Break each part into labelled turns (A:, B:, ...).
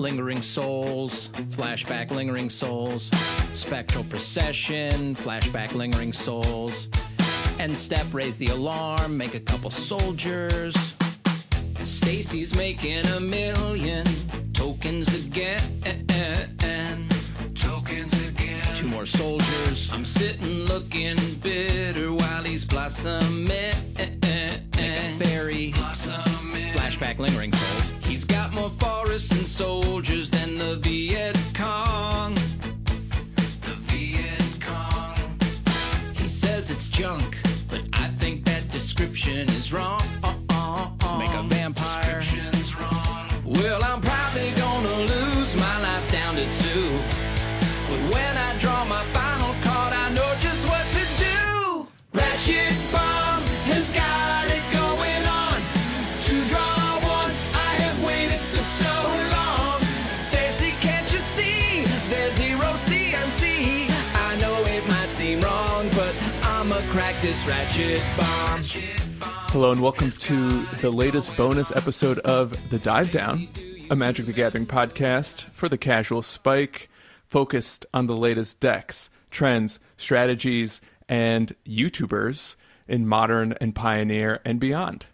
A: Lingering Souls, Flashback Lingering Souls, Spectral Procession, Flashback Lingering Souls, End Step Raise the Alarm, Make a Couple Soldiers, Stacy's Making a Million, Tokens Again, Two More Soldiers, I'm sitting looking bitter while he's blossoming, Make a Fairy, Flashback Lingering Souls. He's got more forests and soldiers than the Viet Cong. The Viet Cong. He says it's junk, but I think that description is wrong. Make a vampire. Description's wrong. Well, I'm probably gonna lose my life down to 2. But when I draw my final card, I know just what to do. Ratchet Bomb has got it going on. To draw one, I have waited for so long. Stacy, can't you see? There's zero CMC. I know it might seem wrong, but I'ma crack this Ratchet Bomb.
B: Hello and welcome to the latest bonus episode of The Dive Down, a Magic the Gathering podcast for the casual spike, focused on the latest decks, trends, strategies, and YouTubers in Modern and Pioneer and beyond.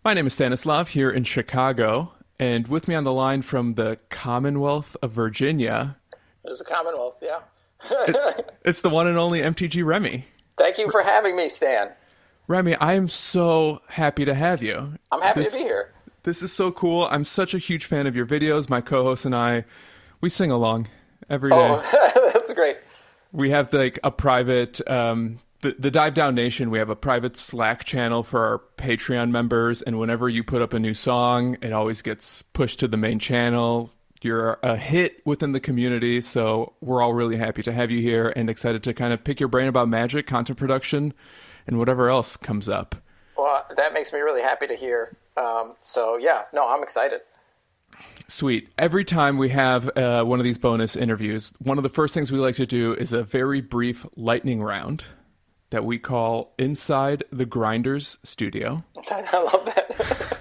B: My name is Stanislav here in Chicago, and with me on the line from the Commonwealth of Virginia...
C: There's a Commonwealth, yeah.
B: It's the one and only MTGRemy.
C: Thank you for having me, Stan.
B: Remy, I am so happy to have you.
C: I'm happy to be here.
B: This is so cool. I'm such a huge fan of your videos. My co-host and I, we sing along every day.
C: Oh, that's great.
B: We have like a private, the Dive Down Nation, we have a private Slack channel for our Patreon members. And whenever you put up a new song, it always gets pushed to the main channel. You're a hit within the community. So we're all really happy to have you here and excited to kind of pick your brain about magic, content production, and whatever else comes up.
C: Well, that makes me really happy to hear. So yeah, no, I'm excited.
B: Sweet. Every time we have one of these bonus interviews, one of the first things we like to do is a very brief lightning round that we call Inside the Grinders Studio.
C: I love that.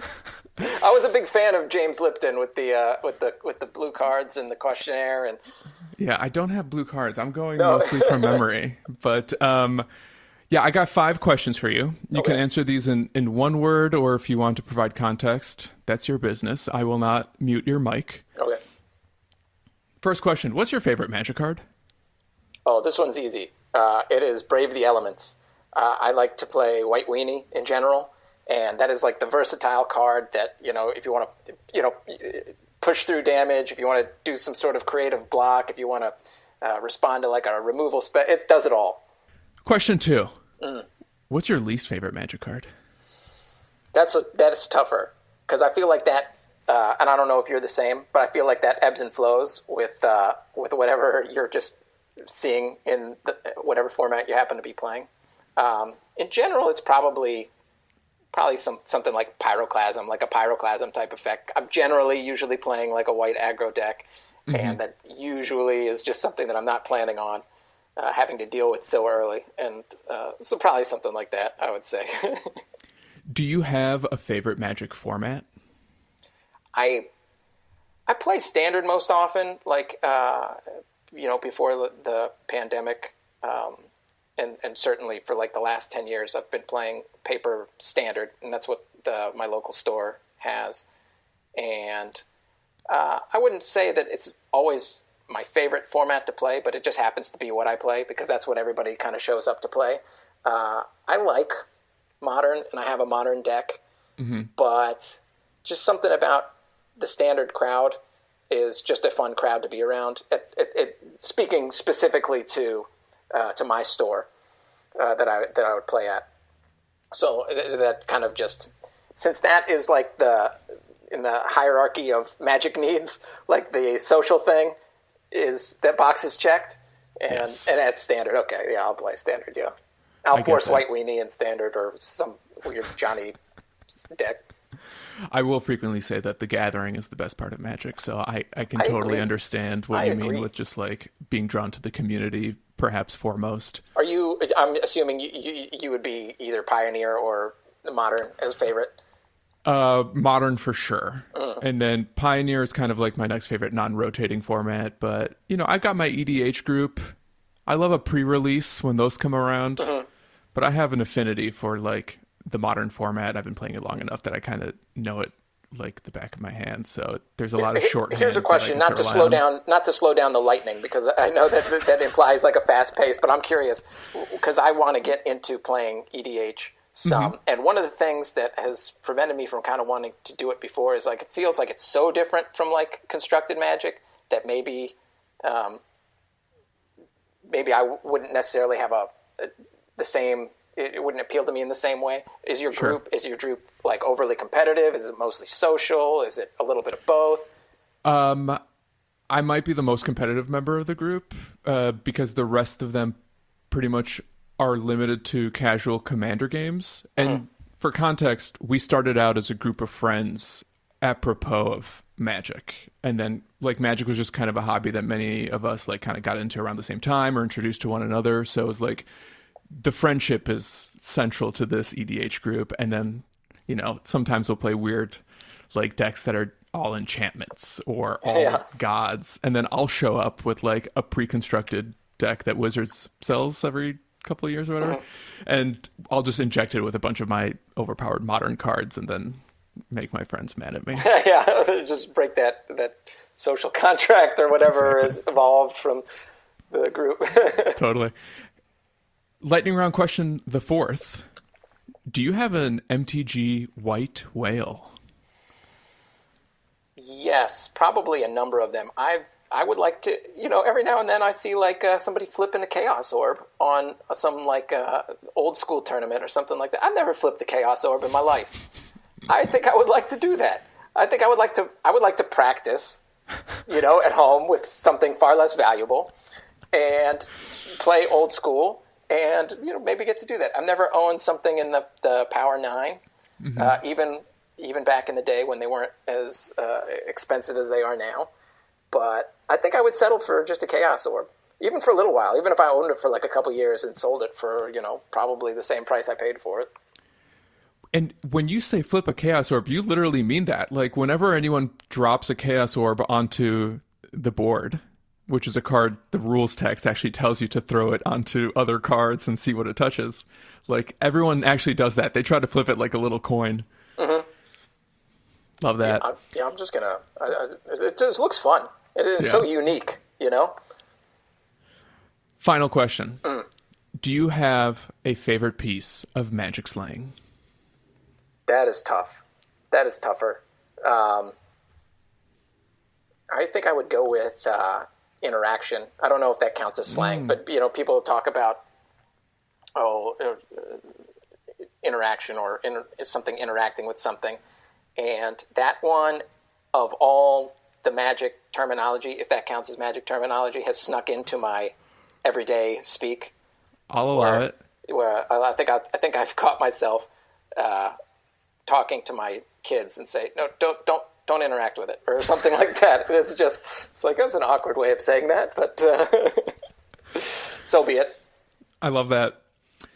C: I was a big fan of James Lipton with the blue cards and the questionnaire. And
B: yeah, I don't have blue cards. I'm going mostly from memory. But yeah, I got 5 questions for you. You can answer these in one word, or if you want to provide context, that's your business. I will not mute your mic.
C: Okay.
B: First question, what's your favorite Magic card?
C: Oh, this one's easy. It is Brave the Elements. I like to play White Weenie in general, and that is like the versatile card that, if you want to, push through damage, if you want to do some sort of creative block, if you want to respond to like a removal spell, it does it all.
B: Question 2. What's your least favorite Magic card?
C: That is tougher, because I feel like that, and I don't know if you're the same, but I feel like that ebbs and flows with whatever you're just seeing in whatever format you happen to be playing. In general, it's probably something like Pyroclasm, like a Pyroclasm type effect. I'm usually playing like a white aggro deck, and that usually is just something that I'm not planning on having to deal with so early. And so probably something like that, I would say.
B: Do you have a favorite Magic format?
C: I play Standard most often, like, before the pandemic. And certainly for like the last 10 years, I've been playing Paper Standard, and that's what my local store has. And I wouldn't say that it's always my favorite format to play, but it just happens to be what I play because that's what everybody kind of shows up to play. I like Modern, and I have a Modern deck, but just something about the Standard crowd is just a fun crowd to be around. Speaking specifically to my store that I would play at. So that kind of just, since that is like in the hierarchy of Magic needs, like the social thing, is that box is checked, and that's Standard. Okay, yeah, I'll play Standard. Yeah, I'll force White Weenie in Standard or some weird Johnny deck.
B: I will frequently say that the gathering is the best part of Magic, so I can totally understand what you mean with just like being drawn to the community, perhaps foremost. I'm assuming you would be either Pioneer or Modern as favorite. Modern for sure. And then Pioneer is kind of like my next favorite non-rotating format. But, I got my EDH group. I love a pre-release when those come around. But I have an affinity for, like, the modern format. I've been playing it long enough that I kind of know it like the back of my hand. So there's a lot of shorthand.
C: Here's a question, not to slow down the lightning, because I know that implies like a fast pace, but I'm curious because I want to get into playing EDH some. And one of the things that has prevented me from kind of wanting to do it before is like, it feels like it's so different from like constructed Magic that maybe I wouldn't necessarily have the same. It wouldn't appeal to me in the same way. Is your group like overly competitive? Is it mostly social? Is it a little bit of both?
B: I might be the most competitive member of the group because the rest of them pretty much are limited to casual Commander games. And for context, we started out as a group of friends apropos of Magic. And then like Magic was just kind of a hobby that many of us like kind of got into around the same time or introduced to one another. So it was like the friendship is central to this EDH group. And then, sometimes we'll play weird like decks that are all enchantments or all gods. And then I'll show up with like a pre-constructed deck that Wizards sells every couple of years or whatever. And I'll just inject it with a bunch of my overpowered modern cards and then make my friends mad at me.
C: Just break that social contract or whatever is evolved from the group.
B: Totally. Lightning round question, the fourth. Do you have an MTG white whale?
C: Yes, probably a number of them. I would like to, every now and then I see like somebody flipping a Chaos Orb on some like old school tournament or something like that. I've never flipped a Chaos Orb in my life. I think I would like to do that. I think I would like to practice, at home with something far less valuable and play old school. And, maybe get to do that. I've never owned something in the Power 9, even back in the day when they weren't as expensive as they are now. But I think I would settle for just a Chaos Orb, even for a little while, even if I owned it for like a couple years and sold it for, probably the same price I paid for it.
B: And when you say flip a Chaos Orb, you literally mean that. Like whenever anyone drops a Chaos Orb onto the board, which is a card, the rules text actually tells you to throw it onto other cards and see what it touches. Like, everyone actually does that. They try to flip it like a little coin. Love that.
C: I'm just going to... It just looks fun. It is so unique,
B: Final question. Do you have a favorite piece of Magic slang?
C: That is tough. That is tougher. I think I would go with... interaction. I don't know if that counts as slang, but people talk about interaction or something interacting with something, and that one of all the Magic terminology, if that counts as Magic terminology, has snuck into my everyday speak.
B: I'll allow it.
C: Where I think I've caught myself talking to my kids and say, no, don't interact with it, or something like that. It's like, that's an awkward way of saying that, but so be it.
B: I love that.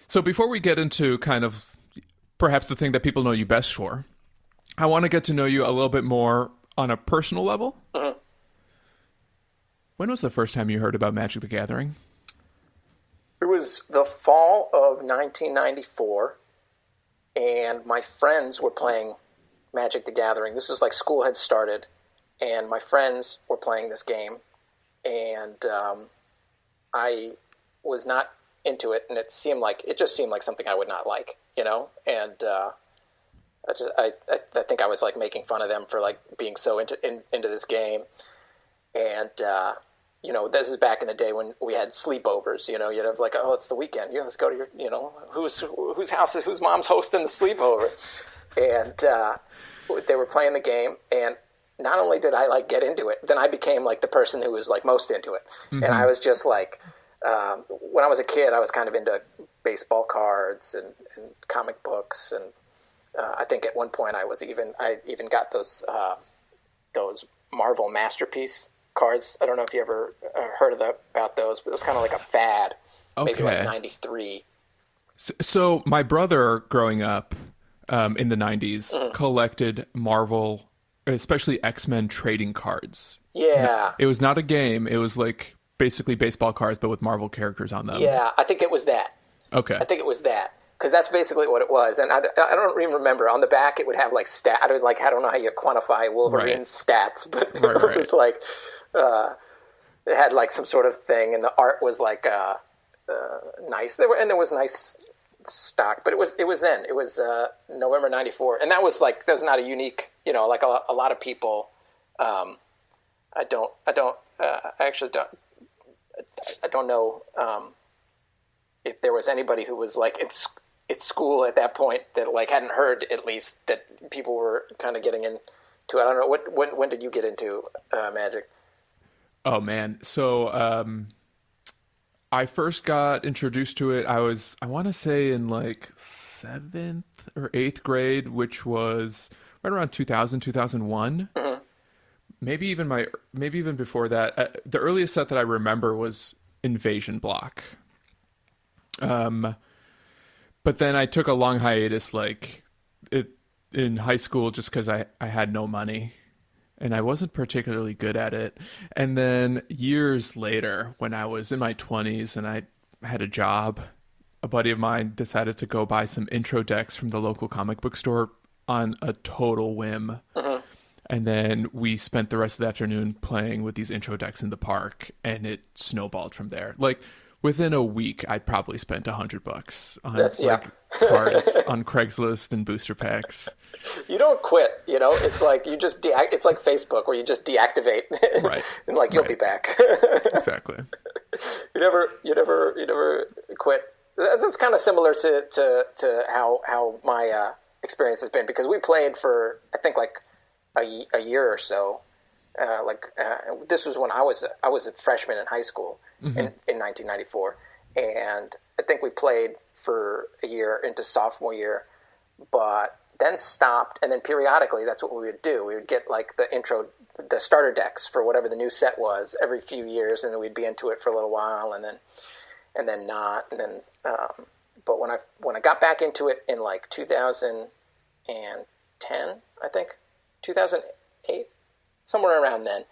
B: So before we get into kind of perhaps the thing that people know you best for, I want to get to know you a little bit more on a personal level. When was the first time you heard about Magic the Gathering?
C: It was the fall of 1994, and my friends were playing Magic the Gathering. This is like school had started, and my friends were playing this game, and I was not into it, and it just seemed like something I would not like, and I think I was like making fun of them for like being so into this game, and this is back in the day when we had sleepovers. You'd have like, oh, it's the weekend, let's go to your, whose house, whose mom's hosting the sleepover, and they were playing the game, and not only did I like get into it, then I became like the person who was like most into it. And I was just like, when I was a kid, I was kind of into baseball cards and comic books, and I think at one point I even got those Marvel Masterpiece cards. I don't know if you ever heard about those, but it was kind of like a fad, maybe like 93.
B: So my brother growing up, in the 90s collected Marvel, especially X-Men trading cards.
C: Yeah.
B: It was not a game. It was like basically baseball cards, but with Marvel characters on them.
C: Yeah, I think it was that.
B: Okay.
C: I think it was that. Because that's basically what it was. And I don't even remember. On the back, it would have like I don't know how you quantify Wolverine's stats, but it was like, it had like some sort of thing, and the art was like nice. There was nice stock, but it was then. It was November '94, and that was not a unique. Like a lot of people. I don't know if there was anybody who was like it's school at that point that like hadn't heard at least that people were kind of getting into it. I don't know when did you get into Magic?
B: Oh man, so I first got introduced to it. I want to say in like 7th or 8th grade, which was right around 2000, 2001. Mm-hmm. Maybe even before that. The earliest set that I remember was Invasion Block. But then I took a long hiatus, in high school, just because I had no money, and I wasn't particularly good at it. And then years later, when I was in my 20s and I had a job, a buddy of mine decided to go buy some intro decks from the local comic book store on a total whim. Uh-huh. And then we spent the rest of the afternoon playing with these intro decks in the park, and it snowballed from there. Like, within a week, I'd probably spent $100 on cards on Craigslist and booster packs.
C: You don't quit, It's like you just it's like Facebook where you just deactivate,
B: right?
C: And you'll be back.
B: Exactly.
C: You never quit. That's kind of similar to how my experience has been, because we played for I think like a year or so. This was when I was a freshman in high school. Mm-hmm. in 1994, and I think we played for a year into sophomore year, but then stopped, and then periodically that's what we would do. We would get like the starter decks for whatever the new set was every few years, and then we'd be into it for a little while, and then not, and then but when I got back into it in like 2010, I think 2008, somewhere around then,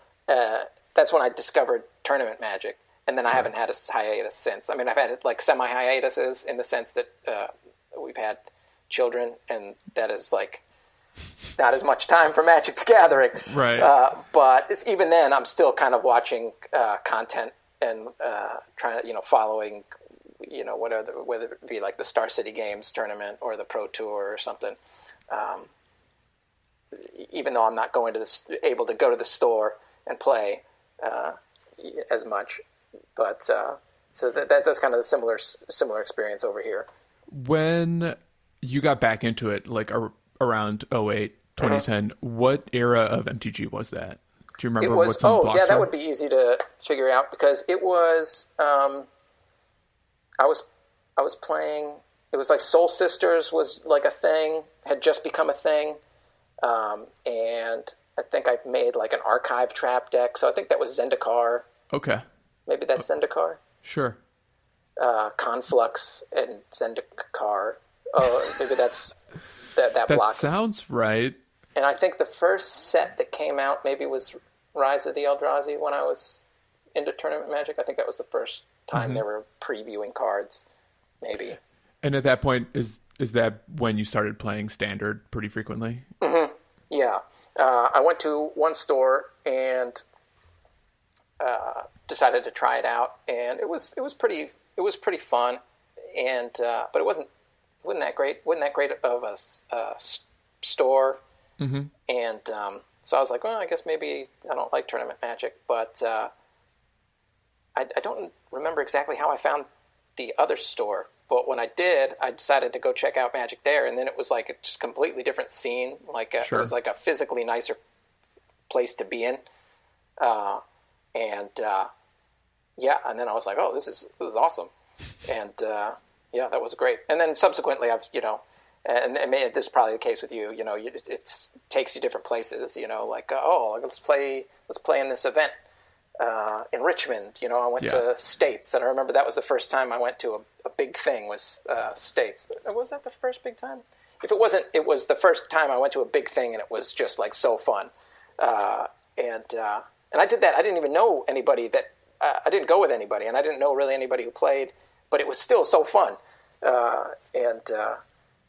C: that's when I discovered tournament Magic. And then I haven't had a hiatus since. I mean, I've had like semi-hiatuses in the sense that we've had children, and that is like not as much time for Magic the Gathering.
B: Right.
C: But even then, I'm still kind of watching content and trying to, following, whether it be like the Star City Games tournament or the Pro Tour or something. Even though I'm not able to go to the store and play as much. But so that's kind of a similar experience over here.
B: When you got back into it, like around 2008, 2010, what era of MTG was that? Do you remember what some blocks were?
C: That would be easy to figure out, because it was I was playing. It was like Soul Sisters was like a thing, had just become a thing, and I think I made like an archive trap deck. So I think that was Zendikar.
B: Okay.
C: Maybe that's Zendikar.
B: Sure.
C: Conflux and Zendikar. Oh, maybe that's that block.
B: That sounds right.
C: And I think the first set that came out maybe was Rise of the Eldrazi when I was into Tournament Magic. I think that was the first time they were previewing cards, maybe.
B: And at that point, is that when you started playing Standard pretty frequently?
C: Mm-hmm. Yeah. I went to one store and decided to try it out, and it was pretty fun, and but it wasn't that great of a store, and so I was like, well, I guess maybe I don't like Tournament Magic, but I don't remember exactly how I found the other store, but when I did, I decided to go check out Magic there, and then it was like a just completely different scene, It was like a physically nicer place to be in. And then I was like, oh, this is awesome. And, that was great. And then subsequently I've, and this is probably the case with you, it takes you different places, let's play in this event, in Richmond. I went to States, and I remember that was the first time I went to a big thing was, States. Was that the first big time? if it wasn't, it was the first time I went to a big thing, and it was just like so fun. And I did that. I didn't even know anybody that I didn't go with anybody, and I didn't know really anybody who played, but it was still so fun.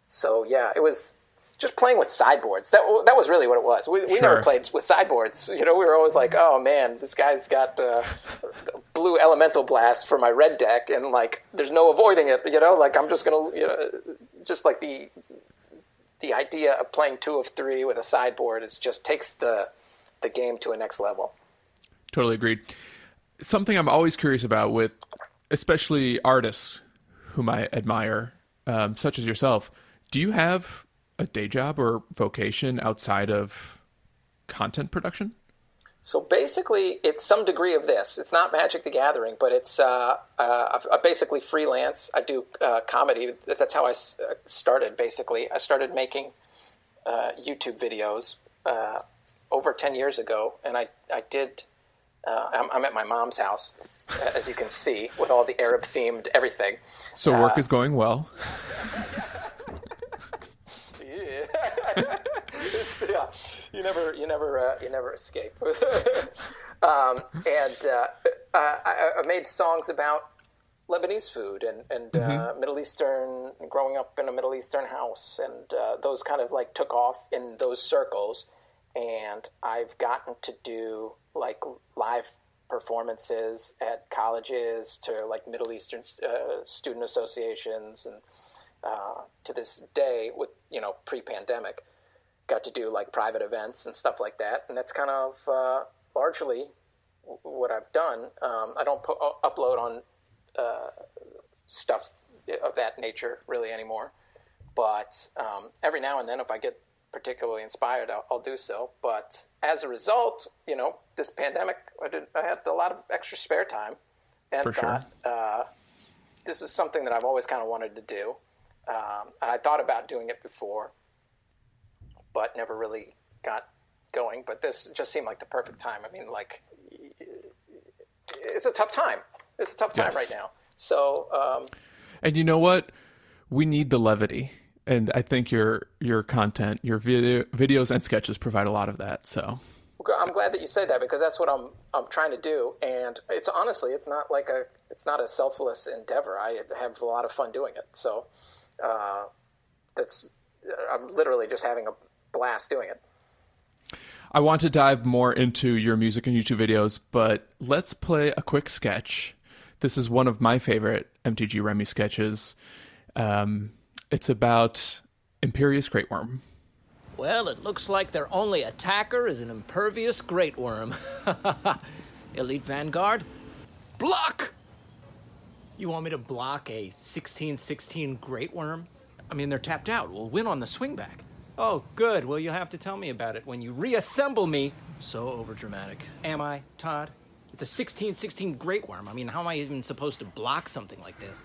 C: So yeah, it was just playing with sideboards. That was really what it was. We
B: Sure.
C: never played with sideboards. We were always like, oh man, this guy's got blue elemental blast for my red deck, and like there's no avoiding it. Like I'm just gonna, just like the idea of playing 2 of 3 with a sideboard is just takes the game to a next level.
B: Totally agreed. Something I'm always curious about with, especially artists whom I admire, such as yourself, do you have a day job or vocation outside of content production?
C: So basically, it's some degree of this. It's not Magic the Gathering, but it's I basically freelance. I do comedy. That's how I started, basically. I started making YouTube videos over 10 years ago, and I did... I'm at my mom's house, as you can see, with all the Arab-themed everything.
B: So work is going well.
C: Yeah, you never escape. I made songs about Lebanese food and Middle Eastern, growing up in a Middle Eastern house, and those kind of like took off in those circles. And I've gotten to do like live performances at colleges to like Middle Eastern student associations, and to this day, with pre-pandemic, got to do like private events and stuff like that, and that's kind of largely what I've done. I don't upload on stuff of that nature really anymore, but every now and then, if I get particularly inspired, I'll do so. But as a result, this pandemic, I had a lot of extra spare time, and
B: For sure.
C: thought this is something that I've always kind of wanted to do. And I thought about doing it before, but never really got going. But this just seemed like the perfect time. I mean, like, it's a tough time. It's a tough time
B: Yes.
C: right now. So,
B: And you know what? We need the levity. And I think your content, your videos and sketches provide a lot of that. So
C: I'm glad that you say that, because that's what I'm trying to do. And it's honestly, it's not a selfless endeavor. I have a lot of fun doing it. So I'm literally just having a blast doing it.
B: I want to dive more into your music and YouTube videos, but let's play a quick sketch. This is one of my favorite MTGRemy sketches. It's about Imperious Great Worm.
A: Well, it looks like their only attacker is an impervious great worm. Elite Vanguard, block! You want me to block a 16/16 great worm? I mean, they're tapped out. We'll win on the swingback. Oh, good. Well, you'll have to tell me about it when you reassemble me. So overdramatic. Am I, Todd? It's a 16/16 great worm. I mean, how am I even supposed to block something like this?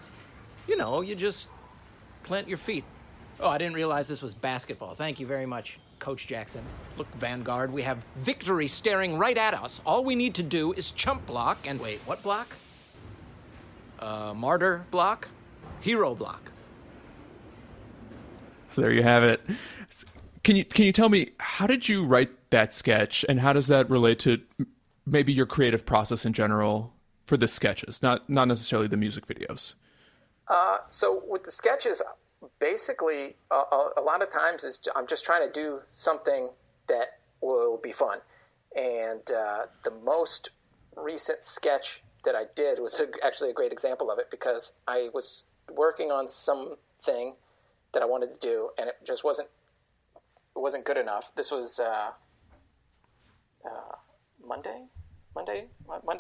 A: You just plant your feet. Oh, I didn't realize this was basketball. Thank you very much, Coach Jackson. Look, Vanguard, we have victory staring right at us. All we need to do is chump block and... Wait, what block? Martyr block? Hero block.
B: So there you have it. Can you tell me, how did you write that sketch, and how does that relate to maybe your creative process in general for the sketches, not necessarily the music videos?
C: So with the sketches, basically, a lot of times I'm just trying to do something that will be fun. And the most recent sketch that I did was actually a great example of it, because I was working on something that I wanted to do, and it just wasn't good enough. This was Monday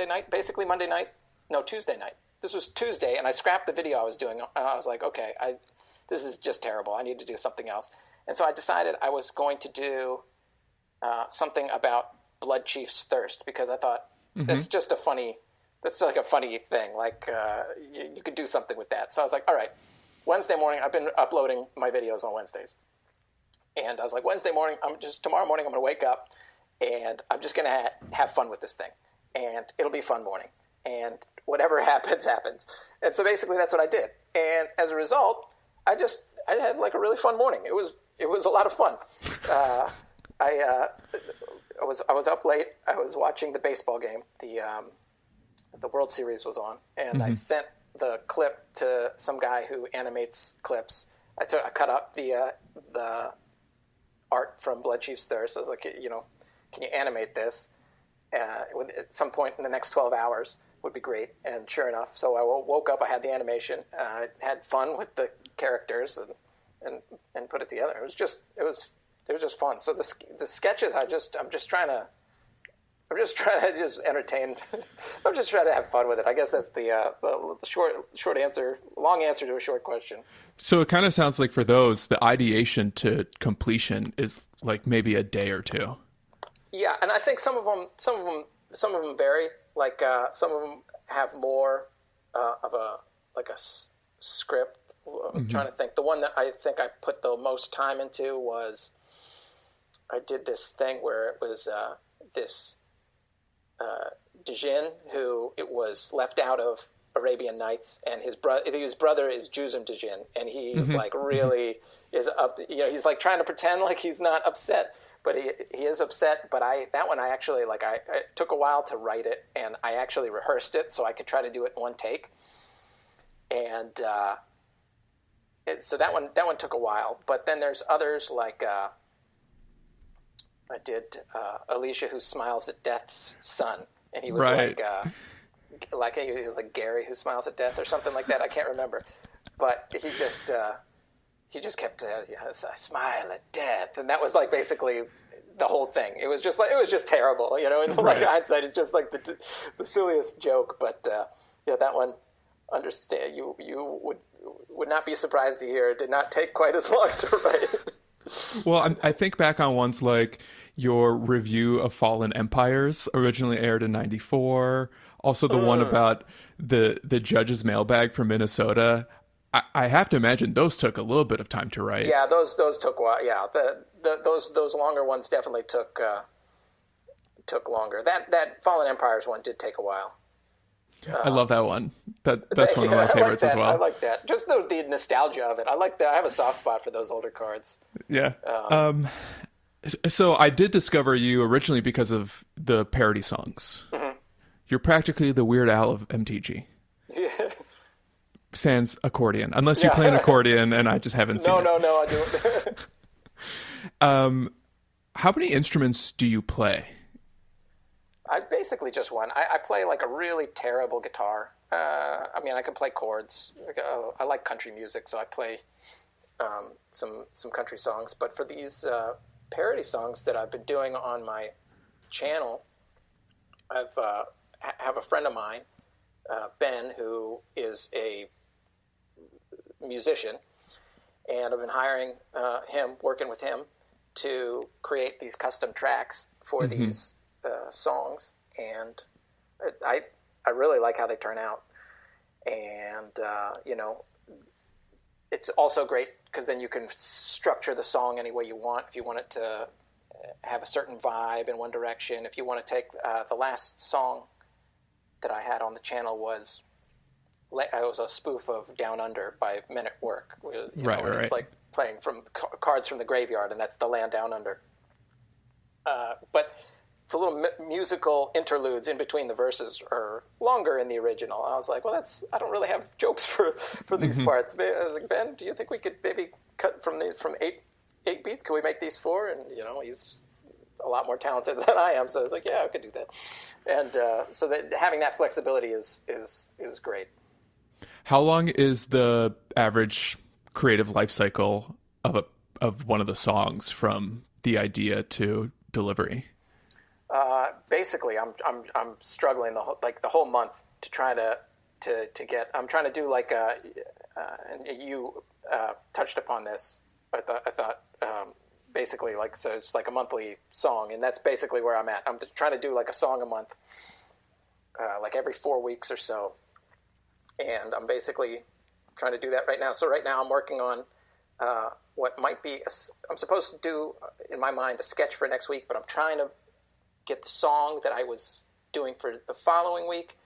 C: night, basically Monday night. No, Tuesday night. This was Tuesday, and I scrapped the video I was doing. I was like, okay, this is just terrible. I need to do something else. And so I decided I was going to do something about Blood Chief's Thirst, because I thought that's like a funny thing. Like, you could do something with that. So I was like, all right, Wednesday morning, I've been uploading my videos on Wednesdays. And I was like, tomorrow morning, I'm going to wake up, and I'm just going to have fun with this thing. And it'll be a fun morning. And whatever happens, happens. And so basically that's what I did. And as a result, I just had like a really fun morning. It was a lot of fun. I was up late. I was watching the baseball game. The World Series was on, and I sent the clip to some guy who animates clips. I cut up the art from Blood Chief's Thirst. I was like, can you animate this? At some point in the next 12 hours would be great. And sure enough, so I woke up, I had the animation, had fun with the characters and put it together. It was just fun. So the sketches, I'm just trying to just entertain. I'm just trying to have fun with it. I guess that's the short answer, long answer to a short question.
B: So it kind of sounds like for those, the ideation to completion is like maybe a day or two.
C: Yeah, and I think some of them vary. Like some of them have more of a script. I'm trying to think. The one that I think I put the most time into was I did this thing where it was this Djinn who it was left out of Arabian Nights, and his brother is Juzum Djinn, and he like really is up. He's like trying to pretend like he's not upset, but he is upset. But that one I actually like. I took a while to write it, and I actually rehearsed it so I could try to do it in one take. And so that one took a while. But then there's others like I did Alicia, who smiles at death's son, and he was like he was like Gary, who smiles at death, or something like that. I can't remember, but he just kept I smile at death, and that was like basically the whole thing. It was just terrible, in like hindsight, it's just like the silliest joke. But that one, understand you would not be surprised to hear it did not take quite as long to write.
B: Well, I think back on ones like your review of Fallen Empires, originally aired in '94. Also, the one about the judge's mailbag from Minnesota. I have to imagine those took a little bit of time to write.
C: Yeah, those took a while. Yeah, those longer ones definitely took longer. That Fallen Empires one did take a while.
B: I love that one. That's one of my favorites as well.
C: I like that. Just the nostalgia of it. I like that. I have a soft spot for those older cards.
B: Yeah. So I did discover you originally because of the parody songs. Mm-hmm. You're practically the Weird Al of MTG. Yeah. Sans accordion. Unless you play an accordion and I just haven't seen it.
C: No, I do.
B: How many instruments do you play?
C: I basically just one. I play like a really terrible guitar. I can play chords. I like country music, so I play some country songs. But for these parody songs that I've been doing on my channel, I've have a friend of mine, Ben, who is a musician, and I've been hiring working with him to create these custom tracks for these songs, and I really like how they turn out. And it's also great because then you can structure the song any way you want. If you want it to have a certain vibe in one direction, if you want to take the last song that I had on the channel was a spoof of Down Under by Men at Work. Right. It's like playing from cards from the graveyard, and that's the land down under. But the little musical interludes in between the verses are longer in the original. I was like, well, I don't really have jokes for these parts. I was like, Ben, do you think we could maybe cut from 8 beats? Can we make these 4? And he's a lot more talented than I am, so I was like, yeah, I could do that. And so that having that flexibility is great.
B: How long is the average creative life cycle of one of the songs from the idea to delivery?
C: Basically, I'm struggling the whole month to try to get. I'm trying to do like and you touched upon this. I thought. Basically, so it's like a monthly song, and that's basically where I'm at. I'm trying to do like a song a month, like every 4 weeks or so, and I'm basically trying to do that right now. So right now I'm working on what might be, I'm supposed to do, in my mind, a sketch for next week, but I'm trying to get the song that I was doing for the following week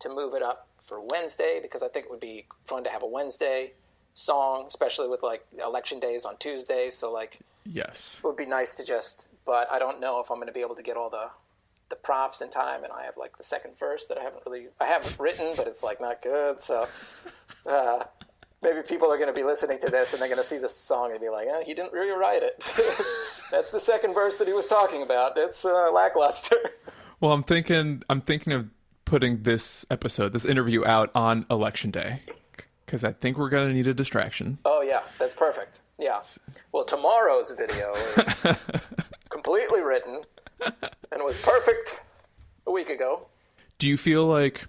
C: to move it up for Wednesday, because I think it would be fun to have a Wednesday song, especially with like election days on Tuesdays. So like,
B: yes,
C: it would be nice to just, but I don't know if I'm going to be able to get all the props in time. And I have like the second verse that I haven't written, but it's like not good. So maybe people are going to be listening to this and they're going to see this song and be like, he didn't really write it. That's the second verse that he was talking about. It's lackluster.
B: Well, I'm thinking of putting this interview out on election day, because I think we're going to need a distraction.
C: Oh, yeah. That's perfect. Yeah. Well, tomorrow's video is completely written and was perfect a week ago.
B: Do you feel like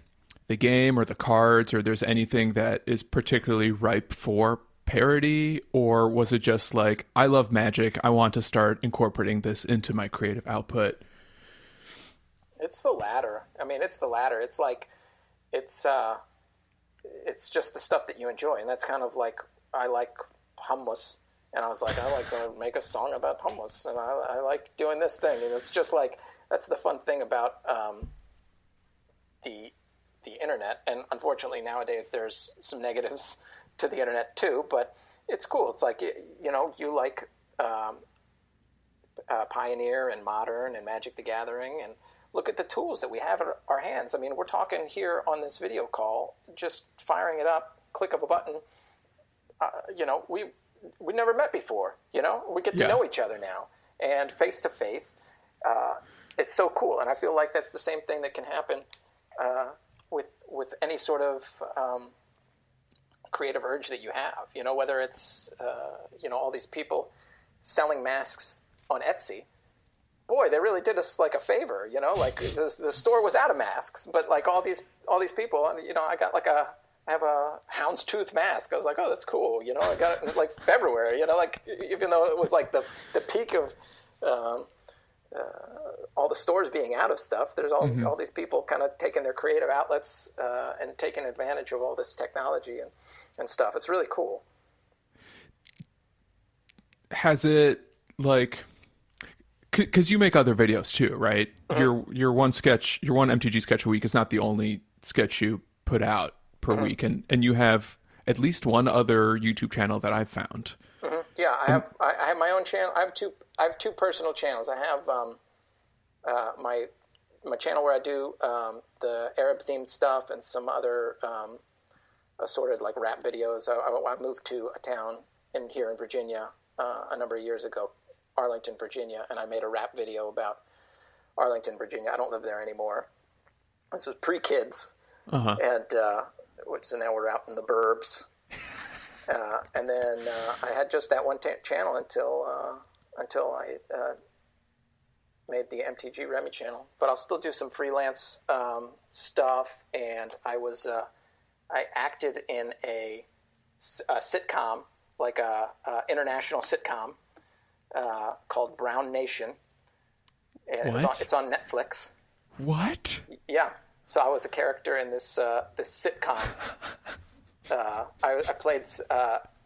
B: the game or the cards or there's anything that is particularly ripe for parody, or was it just like, I love Magic, I want to start incorporating this into my creative output?
C: It's the latter. I mean, it's the latter. It's like, it's just the stuff that you enjoy. And that's kind of like, I like hummus. And I was like, I like to make a song about hummus. And I like doing this thing. And it's just like, that's the fun thing about the internet. And unfortunately, nowadays, there's some negatives to the internet too. But it's cool. It's like, you like Pioneer and Modern and Magic the Gathering, and look at the tools that we have at our hands. I mean, we're talking here on this video call, just firing it up, click of a button. We never met before. We get to know each other now, and face to face. It's so cool, and I feel like that's the same thing that can happen with any sort of creative urge that you have. Whether it's all these people selling masks on Etsy. Boy, they really did us like a favor, like the store was out of masks, but like all these people, and I got like I have a houndstooth mask. I was like, oh, that's cool. I got it in like February, like even though it was like the peak of all the stores being out of stuff, there's all these people kind of taking their creative outlets and taking advantage of all this technology and stuff. It's really cool.
B: Has it like... Because you make other videos too, right? Your one MTG sketch a week is not the only sketch you put out per week, and you have at least one other YouTube channel that I've found.
C: Yeah, I have my own channel. I have two personal channels. I have my channel where I do the Arab themed stuff and some other assorted like rap videos. I moved to a town here in Virginia a number of years ago, Arlington, Virginia, and I made a rap video about Arlington, Virginia. I don't live there anymore. This was pre-kids, and so now we're out in the burbs. And then I had just that one channel until I made the MTGRemy channel. But I'll still do some freelance stuff, and I acted in a sitcom, like a international sitcom. Called Brown Nation, and it's on Netflix.
B: What?
C: Yeah. So I was a character in this sitcom. I played,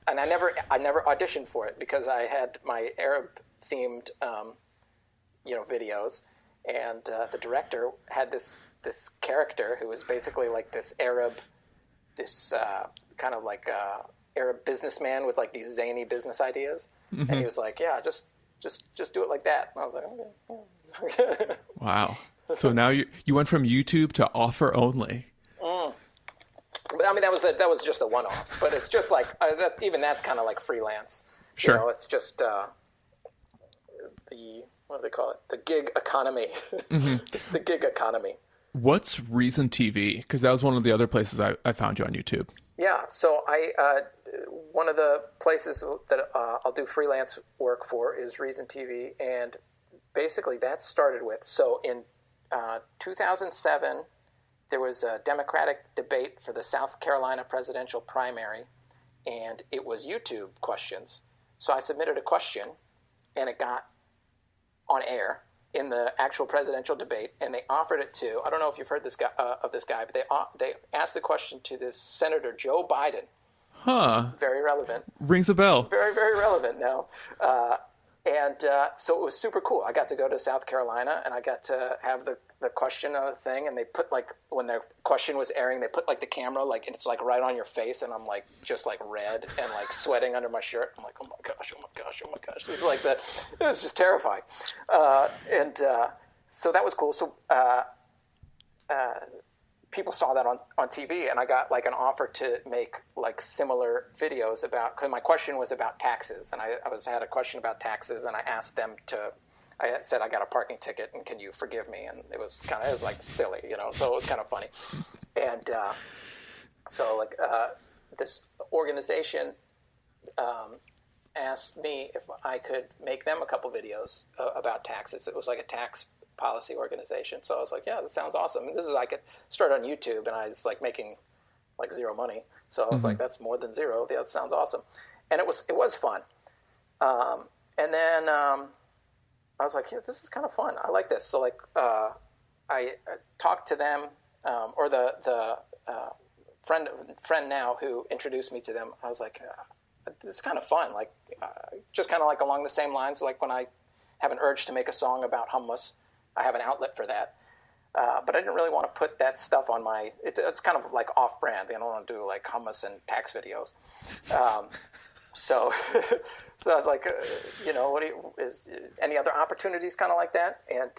C: and I never auditioned for it because I had my Arab themed, videos, and the director had this character who was basically like this Arab, kind of like Arab businessman with like these zany business ideas. And he was like, yeah, just do it like that. And I was like, okay.
B: Wow. So now you went from YouTube to offer only.
C: But I mean, that was just a one-off, but it's just like, even that's kind of like freelance.
B: Sure.
C: It's just what do they call it? The gig economy. It's the gig economy.
B: What's Reason TV? Because that was one of the other places I found you on YouTube. Yeah,
C: so one of the places that I'll do freelance work for is Reason TV, and basically that started with, so in 2007, there was a Democratic debate for the South Carolina presidential primary, and it was YouTube questions. So I submitted a question, and it got on air in the actual presidential debate, and they offered it to, I don't know if you've heard this guy, but they asked the question to this Senator Joe Biden.
B: Huh.
C: Very relevant.
B: Rings a bell.
C: Very, very relevant now. And so it was super cool. I got to go to South Carolina, and I got to have the question on the thing. And they put, like, when their question was airing, they put, like, the camera, like, and it's, like, right on your face. And I'm, like, just, like, red and, like, sweating under my shirt. I'm like, oh, my gosh, oh, my gosh, oh, my gosh. This is like that. It was just terrifying. So that was cool. So people saw that on TV, and I got, like, an offer to make, like, similar videos about, because my question was about taxes, and I had a question about taxes, and I asked them I said, I got a parking ticket, and can you forgive me? And it was like silly, you know, so it was kind of funny. And so, like, this organization asked me if I could make them a couple videos about taxes. It was like a tax policy organization. So I was like, yeah, that sounds awesome. This is, I could start on YouTube, and I was, like, making, like, zero money. So I was like, that's more than zero. Yeah, that sounds awesome. And it was fun. And then I was like, yeah, this is kind of fun. I like this. So, like, I talked to them, or the friend now who introduced me to them. I was like, this is kind of fun. Like, just kind of like along the same lines. Like, when I have an urge to make a song about hummus, I have an outlet for that. But I didn't really want to put that stuff on my... It's kind of like off-brand. I don't want to do, like, hummus and tax videos. So I was like, you know, is any other opportunities kind of like that? And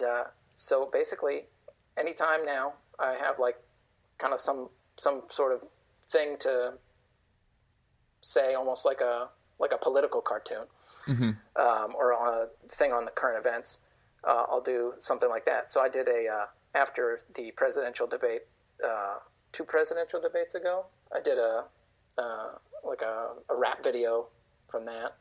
C: so basically, anytime now I have, like, kind of some sort of thing to say, almost like a political cartoon, or a thing on the current events, I'll do something like that. So I did after the presidential debate, 2 presidential debates ago, I did a rap video from that.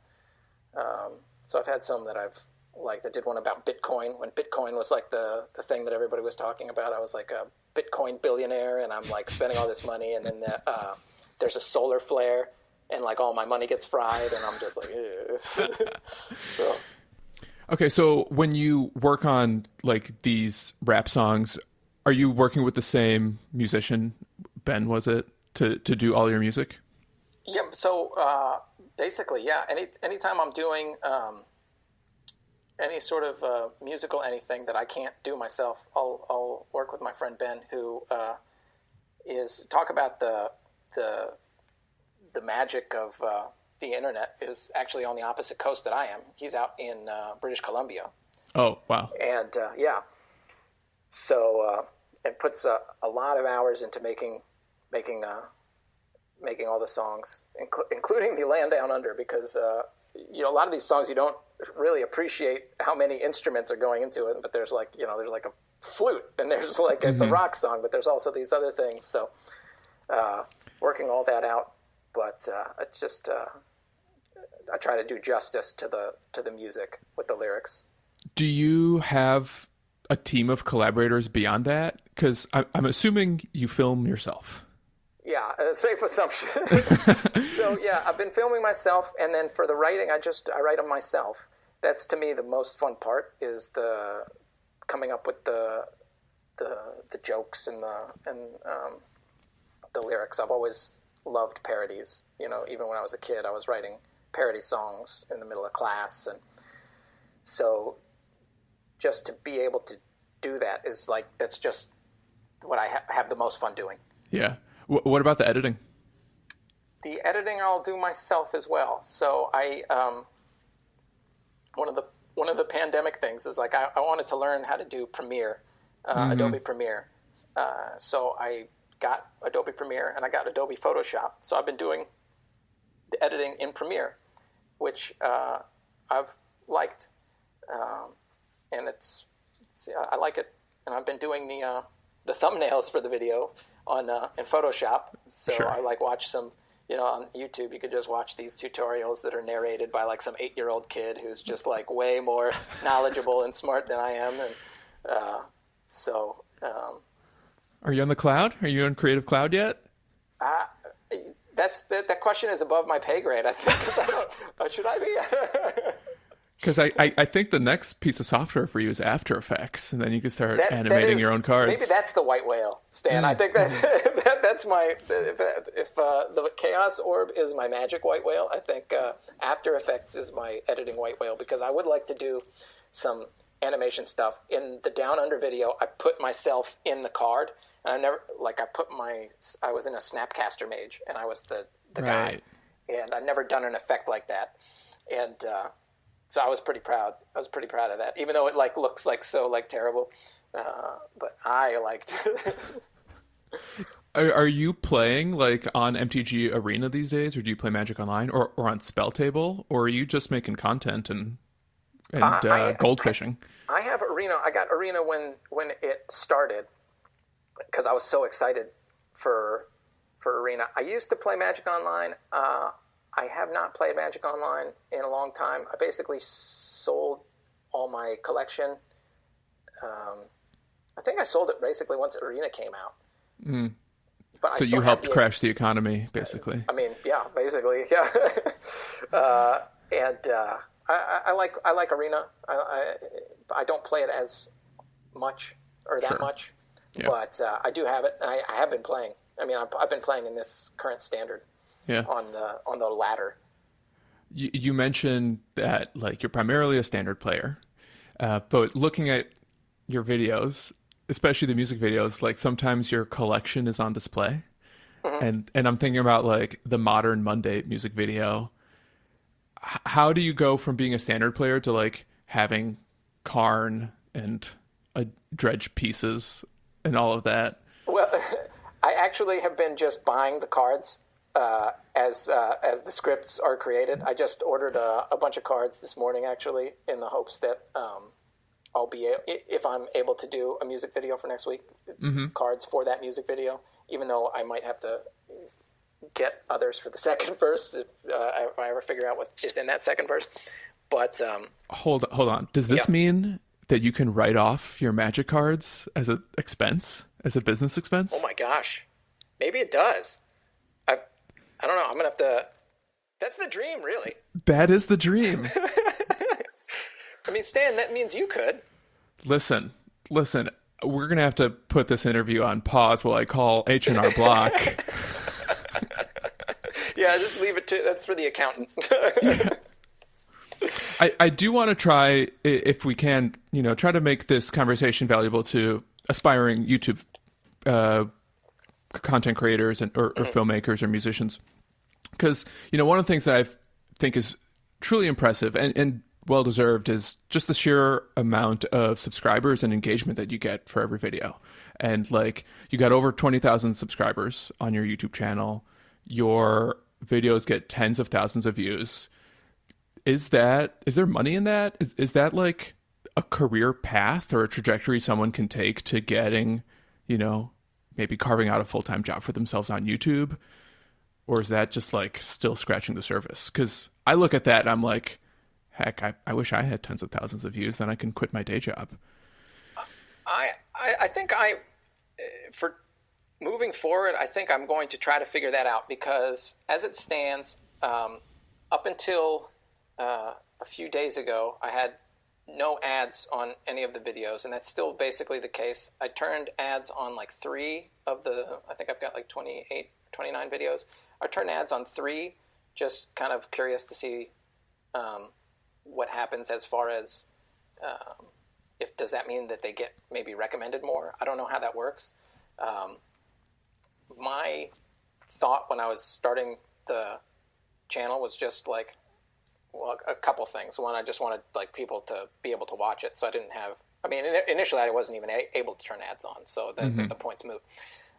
C: So I've had some that I've liked. I did one about Bitcoin, when Bitcoin was, like, the thing that everybody was talking about. I was like a Bitcoin billionaire, and I'm, like, spending all this money, and then there's a solar flare, and, like, all my money gets fried, and I'm just like, so.
B: Okay, so when you work on, like, these rap songs, are you working with the same musician, Ben, was it, to do all your music?
C: Yeah, so basically, yeah. Anytime I'm doing any sort of musical anything that I can't do myself, I'll work with my friend Ben, who talk about the magic of the internet. Is actually on the opposite coast that I am. He's out in British Columbia.
B: Oh, wow.
C: And so it puts a lot of hours into making all the songs, including the Land Down Under, because you know, a lot of these songs you don't really appreciate how many instruments are going into it. But there's, like, you know, there's, like, a flute, and there's, like, it's a rock song, but there's also these other things. So working all that out, but it's just I try to do justice to the music with the lyrics.
B: Do you have a team of collaborators beyond that? Because I'm assuming you film yourself.
C: Yeah, safe assumption. So, yeah, I've been filming myself, and then for the writing, I write them myself. That's, to me, the most fun part, is the coming up with the jokes and the lyrics. I've always loved parodies. You know, even when I was a kid, I was writing parody songs in the middle of class, and so just to be able to do that is, like, that's just what I have the most fun doing.
B: Yeah. What about the editing?
C: The editing I'll do myself as well. So I one of the pandemic things is, like, I wanted to learn how to do Premiere, Adobe Premiere. So I got Adobe Premiere, and I got Adobe Photoshop. So I've been doing the editing in Premiere, which I've liked, and I like it. And I've been doing the thumbnails for the video in Photoshop. So
B: Sure.
C: I, like, watch some, you know, on YouTube. You could just watch these tutorials that are narrated by, like, some 8-year-old kid who's just, like, way more knowledgeable and smart than I am, and so.
B: Are you on the cloud? Are you on Creative Cloud yet?
C: That question is above my pay grade, I think. 'Cause I don't, should I be?
B: Because I think the next piece of software for you is After Effects, and then you can start animating your own cards.
C: Maybe that's the white whale, Stan. I think that's my... If the Chaos Orb is my magic white whale, I think After Effects is my editing white whale, because I would like to do some animation stuff. In the Down Under video, I put myself in the card, and I was in a Snapcaster mage, and I was the guy, and I'd never done an effect like that, and so I was pretty proud. I was pretty proud of that, even though it looks so terrible, but I liked it.
B: Are you playing on MTGRemy these days, or do you play Magic Online, or on Spell Table, or are you just making content and gold fishing?
C: I have Arena. I got Arena when it started, because I was so excited for Arena. I used to play Magic Online. I have not played Magic Online in a long time. I basically sold all my collection. I think I sold it basically once Arena came out. Mm. But
B: so you helped crash the economy, basically.
C: I mean, yeah, basically, yeah. I like Arena. I don't play it as much or that much, but I do have it. And I have been playing. I mean, I've been playing in this current standard. Yeah. On the ladder.
B: You mentioned that you're primarily a standard player, but looking at your videos, especially the music videos, sometimes your collection is on display, and I'm thinking about the Modern Monday music video. How do you go from being a standard player to having Karn and dredge pieces and all of that?
C: Well, I actually have been just buying the cards. As the scripts are created. I just ordered a bunch of cards this morning, actually, in the hopes that I'll be if I'm able to do a music video for next week, cards for that music video, even though I might have to get others for the second verse if I ever figure out what is in that second verse. But
B: hold on. Does this mean that you can write off your Magic cards as a business expense?
C: Oh my gosh, maybe it does. I don't know. I'm going to have to... That's the dream, really.
B: That is the dream.
C: I mean, Stan, that means you could.
B: Listen. We're going to have to put this interview on pause while I call H&R Block.
C: Yeah, just leave it to... That's for the accountant.
B: I do want to try, if we can, try to make this conversation valuable to aspiring YouTube content creators or filmmakers or musicians, because one of the things that I think is truly impressive and well deserved is just the sheer amount of subscribers and engagement that you get for every video. And you got over 20,000 subscribers on your YouTube channel. Your videos get tens of thousands of views. Is there money in that? Is that a career path or a trajectory someone can take to getting, maybe carving out a full-time job for themselves on YouTube? Or is that just still scratching the surface? Because I look at that and I'm like, heck, I wish I had tens of thousands of views, then I can quit my day job.
C: I think for moving forward, I think I'm going to try to figure that out, because as it stands, up until a few days ago, I had no ads on any of the videos, and that's still basically the case. I turned ads on 3 of the, I think I've got 28, 29 videos. I turned ads on 3, just kind of curious to see what happens as far as does that mean that they get maybe recommended more? I don't know how that works. My thought when I was starting the channel was just a couple things. One, I just wanted people to be able to watch it, so I didn't have. I mean, initially I wasn't even able to turn ads on, so the point's moot.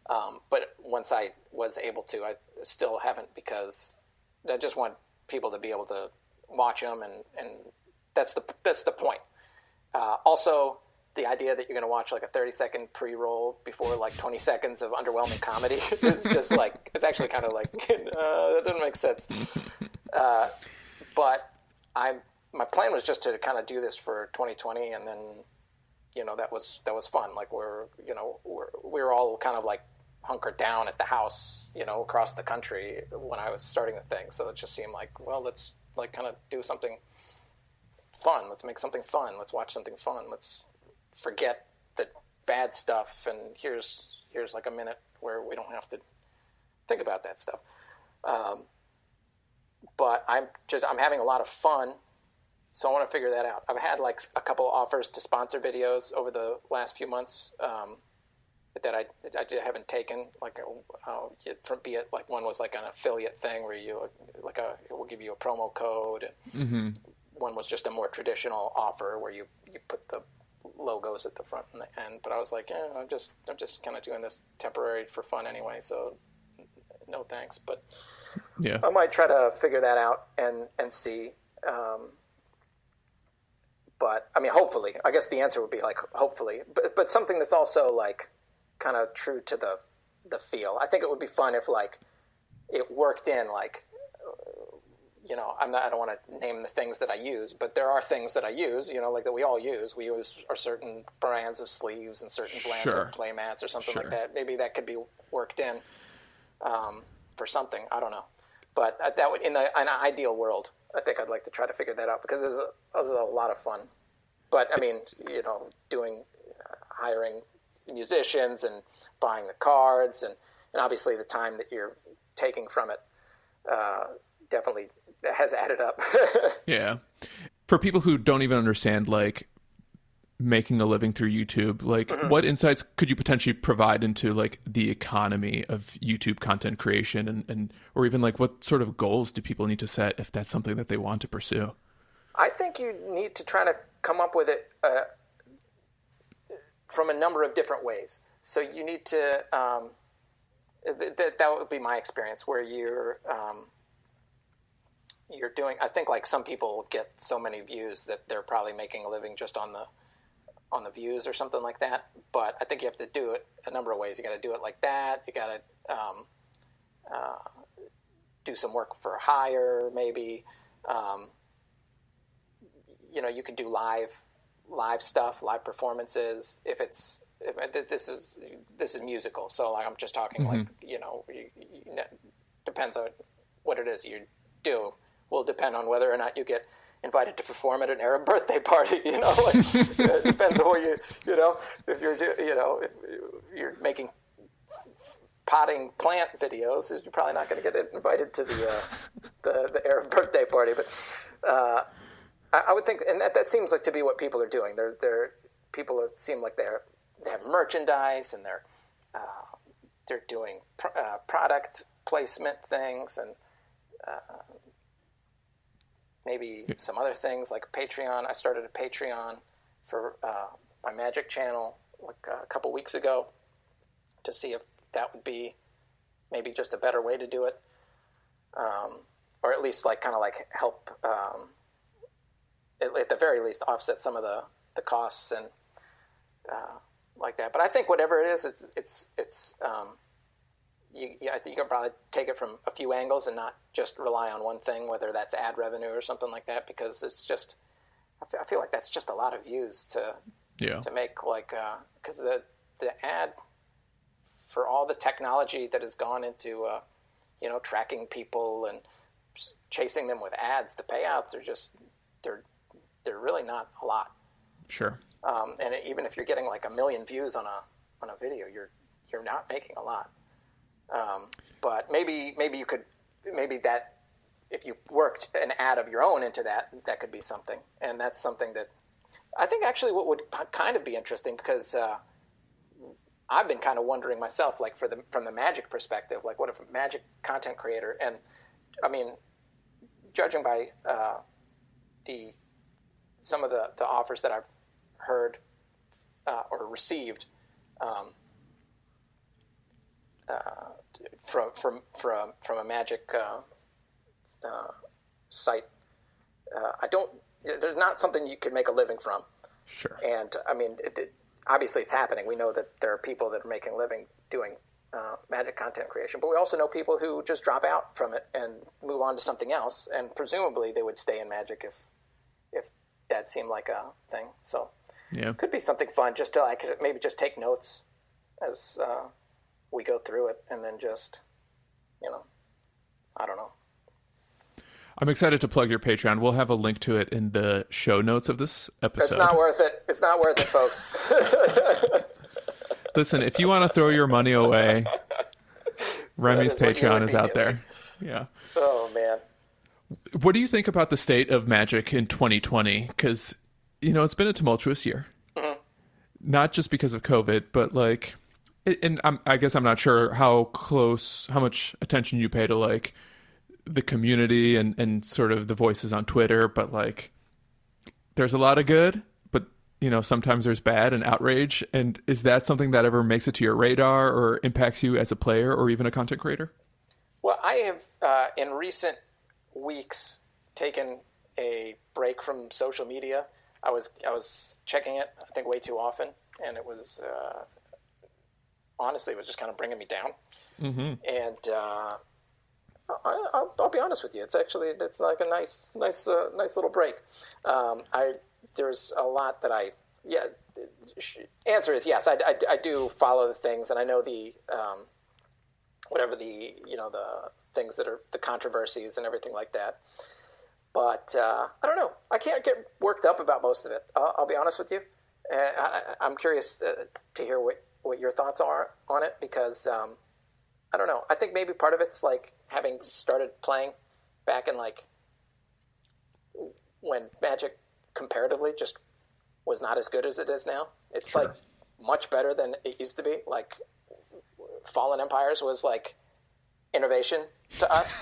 C: But once I was able to, I still haven't, because I just want people to be able to watch them, and that's the point. Also, the idea that you're going to watch a 30-second pre-roll before 20 seconds of underwhelming comedy is just it's actually kind of that doesn't make sense. But my plan was just to kind of do this for 2020, and then that was fun. We're all kind of hunkered down at the house, across the country when I was starting the thing. So it just seemed let's kind of do something fun. Let's make something fun. Let's watch something fun. Let's forget the bad stuff. And here's like a minute where we don't have to think about that stuff. But I'm having a lot of fun. So I want to figure that out. I've had like a couple offers to sponsor videos over the last few months that I haven't taken. Like, be it like one was like an affiliate thing where you it will give you a promo code. And one was just a more traditional offer where you put the logos at the front and the end. But I was like, I'm just kind of doing this temporary for fun anyway. So no thanks. But
B: yeah,
C: I might try to figure that out and see. But I mean, hopefully, I guess the answer would be like, hopefully, but something that's also like kind of true to the feel. I think it would be fun if like it worked in like, I don't want to name the things that I use, but there are things that I use, like that we all use. We use our certain brands of sleeves and certain brands of play mats or something like that. Maybe that could be worked in for something. I don't know. But that would, in an ideal world, I think I'd like to try to figure that out because there's a lot of fun. But I mean, hiring musicians and buying the cards and obviously the time that you're taking from it definitely has added up.
B: Yeah. For people who don't even understand, like, making a living through YouTube, like, what insights could you potentially provide into, like, the economy of YouTube content creation and or even, like, what sort of goals do people need to set if that's something that they want to pursue? I
C: think you need to try to come up with it from a number of different ways. So you need to, that would be my experience, where you're doing, I think like some people get so many views that they're probably making a living just on the views or something like that. But I think you have to do it a number of ways. You got to do it like that. You got to do some work for hire, maybe. You can do live stuff, live performances. If this is musical, so like I'm just talking like depends on what it is you do. Will depend on whether or not you get invited to perform at an Arab birthday party. It depends on what if you're making potting plant videos, you're probably not going to get invited to the Arab birthday party. But I would think, and that seems like to be what people are doing. People seem like they have merchandise and they're doing product placement things and maybe some other things like Patreon. I started a Patreon for my Magic channel like a couple weeks ago to see if that would be maybe just a better way to do it, or at least like kind of like help. At the very least, offset some of the costs and like that. But I think whatever it is, it's I think you can probably take it from a few angles and not just rely on one thing, whether that's ad revenue or something like that, because it's just I feel like that's just a lot of views to make, like because the ad, for all the technology that has gone into tracking people and chasing them with ads, the payouts are just they're really not a lot.
B: Sure.
C: And even if you're getting like 1 million views on a video, you're not making a lot. But maybe you could, that if you worked an ad of your own into that could be something. And that's something that I think actually what would kind of be interesting, because I've been kind of wondering myself, like from the Magic perspective, like what if a Magic content creator, and I mean, judging by some of the offers that I've heard or received from a Magic site, there's not something you could make a living from.
B: Sure.
C: And I mean, obviously it's happening. We know that there are people that are making a living doing Magic content creation, but we also know people who just drop out from it and move on to something else, and presumably they would stay in Magic if that seemed like a thing. So it could be something fun just to maybe just take notes as we go through it, and then just I don't know.
B: I'm excited to plug your Patreon. We'll have a link to it in the show notes of this episode.
C: It's not worth it. It's not worth it, folks.
B: Listen, if you want to throw your money away, Remy's Patreon is out there. Yeah.
C: Oh, man.
B: What do you think about the state of Magic in 2020? Because, it's been a tumultuous year. Mm-hmm. Not just because of COVID, but like, and I guess I'm not sure how much attention you pay to like the community and sort of the voices on Twitter, but like, there's a lot of good, but sometimes there's bad and outrage. And is that something that ever makes it to your radar or impacts you as a player or even a content creator?
C: Well, I have in recent weeks taken a break from social media. I was checking it, I think, way too often, and it was honestly, it was just kind of bringing me down. Mm-hmm. And I'll be honest with you, it's like a nice little break. There's a lot that answer is yes. I do follow the things, and I know the whatever the things that are the controversies and everything like that. But I don't know. I can't get worked up about most of it. I'll be honest with you. I'm curious to hear what your thoughts are on it, because I don't know. I think maybe part of it's like having started playing back in like when Magic comparatively just was not as good as it is now. It's sure. Like much better than it used to be. Like Fallen Empires was like innovation to us.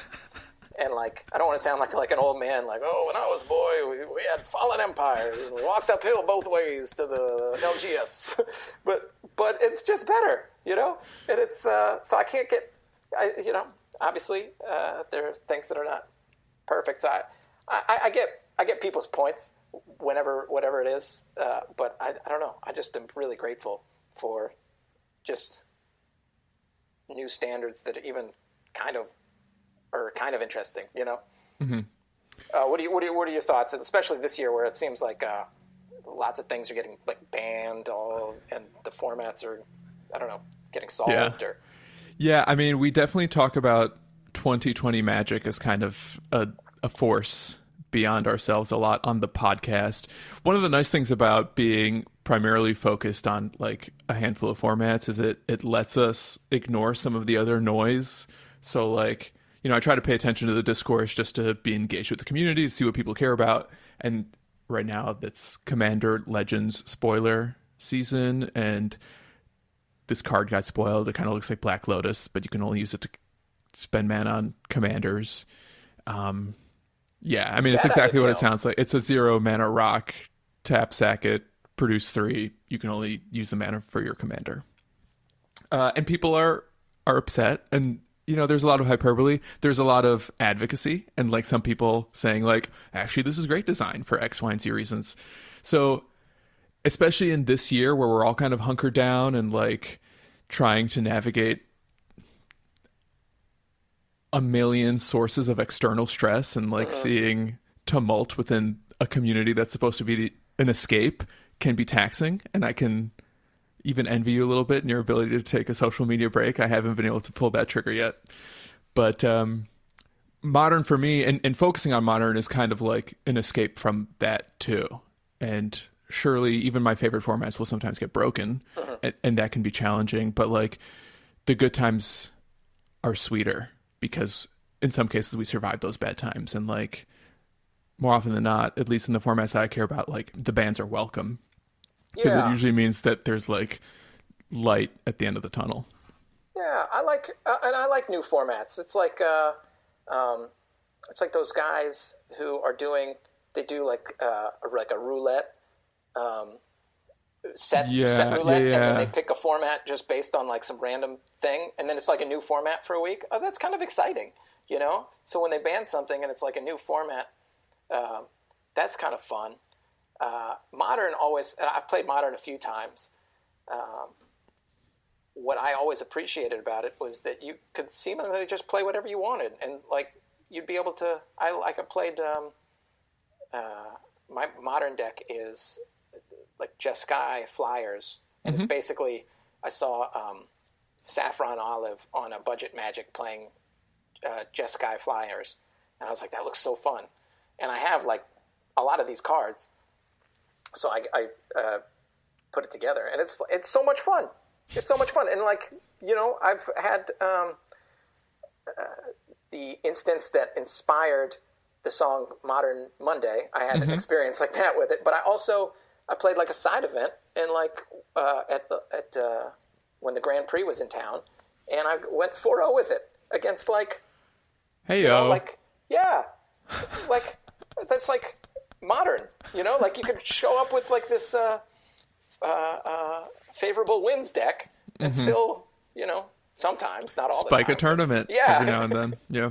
C: And like, I don't want to sound like an old man, like, oh, when I was a boy, we had Fallen Empires and we walked uphill both ways to the LGS. but it's just better, And it's, so I can't get, obviously there are things that are not perfect. So I get people's points whatever it is. But I don't know. I just am really grateful for just new standards that even kind of interesting, Mm-hmm. What are your thoughts, especially this year where it seems like lots of things are getting like banned, and the formats are, I don't know, getting solved?
B: Yeah, I mean, we definitely talk about 2020 Magic as kind of a force beyond ourselves a lot on the podcast. One of the nice things about being primarily focused on like a handful of formats is it lets us ignore some of the other noise. So like, I try to pay attention to the discourse just to be engaged with the community, see what people care about. And right now that's Commander Legends spoiler season, and this card got spoiled. It kind of looks like Black Lotus, but you can only use it to spend mana on commanders. Yeah, I mean, it's exactly what it sounds like. It's a 0 mana rock, tap, sack it, produce 3. You can only use the mana for your commander. And people are upset, and there's a lot of hyperbole. There's a lot of advocacy, and like some people saying like, actually, this is great design for X, Y, and Z reasons. So especially in this year where we're all kind of hunkered down and like trying to navigate a million sources of external stress and like seeing tumult within a community that's supposed to be an escape can be taxing. And I can even envy you a little bit in your ability to take a social media break. I haven't been able to pull that trigger yet. But Modern for me, and focusing on Modern is kind of like an escape from that too. And surely even my favorite formats will sometimes get broken, and that can be challenging. But like the good times are sweeter because in some cases we survive those bad times. And like more often than not, at least in the formats that I care about, like the bans are welcome. Because it usually means that there's like light at the end of the tunnel.
C: Yeah, I like new formats. It's like those guys who are doing like a roulette set roulette, and then they pick a format just based on like some random thing, and then it's like a new format for a week. Oh, that's kind of exciting, So when they ban something and it's like a new format, that's kind of fun. Modern always, I've played Modern a few times. What I always appreciated about it was that you could seemingly just play whatever you wanted, and like you'd be able to. I played my Modern deck is like Jeskai Flyers, and it's basically I saw Saffron Olive on a budget Magic playing Jeskai Flyers, And I was like, that looks so fun. And I have like a lot of these cards. So I put it together, and it's so much fun. It's so much fun. And like, you know, I've had the instance that inspired the song Modern Monday. I had an experience like that with it, but I played like a side event and like when the Grand Prix was in town, and I went 4-0 with it against like,
B: hey,
C: you know, like, yeah, like that's like modern, you know, like you could show up with like this favorable wins deck and still, you know, sometimes, not all the time.
B: Spike a tournament every now and then. Yeah.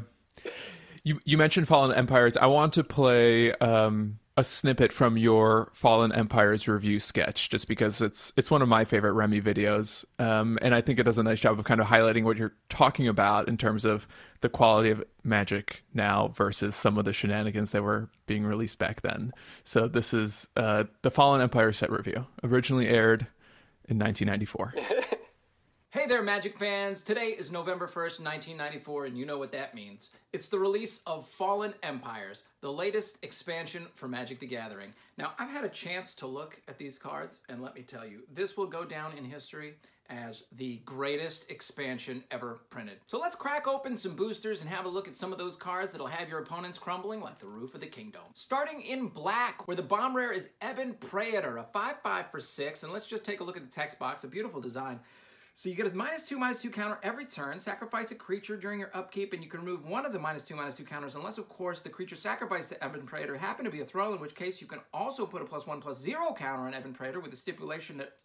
B: You mentioned Fallen Empires. I want to play a snippet from your Fallen Empires review sketch, just because it's one of my favorite Remy videos, and I think it does a nice job of kind of highlighting what you're talking about in terms of the quality of Magic now versus some of the shenanigans that were being released back then. So this is the Fallen Empire set review, originally aired in 1994.
A: Hey there, Magic fans! Today is November 1st, 1994, and you know what that means. It's the release of Fallen Empires, the latest expansion for Magic the Gathering. Now, I've had a chance to look at these cards, and let me tell you, this will go down in history as the greatest expansion ever printed. So let's crack open some boosters and have a look at some of those cards that'll have your opponents crumbling like the roof of the kingdom. Starting in black, where the bomb rare is Ebon Praetor, a 5/5 for 6, and let's just take a look at the text box, a beautiful design. So you get a -2/-2 counter every turn, sacrifice a creature during your upkeep, and you can remove one of the -2/-2 counters unless, of course, the creature sacrificed to Ebon Praetor happened to be a Thrall, in which case you can also put a +1/+0 counter on Ebon Praetor with the stipulation that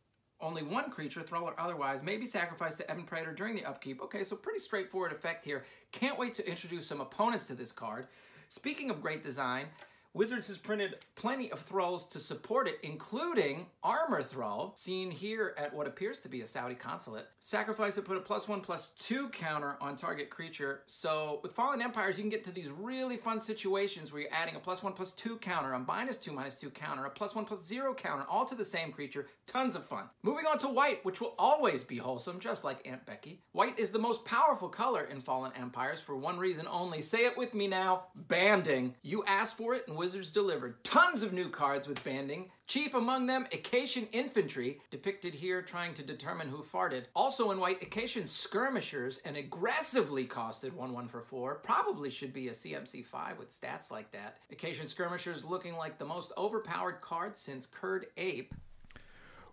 A: only one creature, Thrall or otherwise, may be sacrificed to Ebon Praetor during the upkeep. Okay, so pretty straightforward effect here. Can't wait to introduce some opponents to this card. Speaking of great design, Wizards has printed plenty of Thralls to support it, including Armor Thrall, seen here at what appears to be a Saudi consulate. Sacrifice it, put a +1/+2 counter on target creature. So with Fallen Empires, you can get to these really fun situations where you're adding a +1/+2 counter, a -2/-2 counter, a +1/+0 counter, all to the same creature. Tons of fun. Moving on to white, which will always be wholesome, just like Aunt Becky. White is the most powerful color in Fallen Empires for one reason only. Say it with me now, banding. You asked for it and Wizards delivered. Tons of new cards with banding. Chief among them, Acacian Infantry, depicted here trying to determine who farted. Also in white, Acacian Skirmishers, an aggressively costed 1/1 for 4. Probably should be a CMC5 with stats like that. Acacian Skirmishers looking like the most overpowered card since Curd Ape.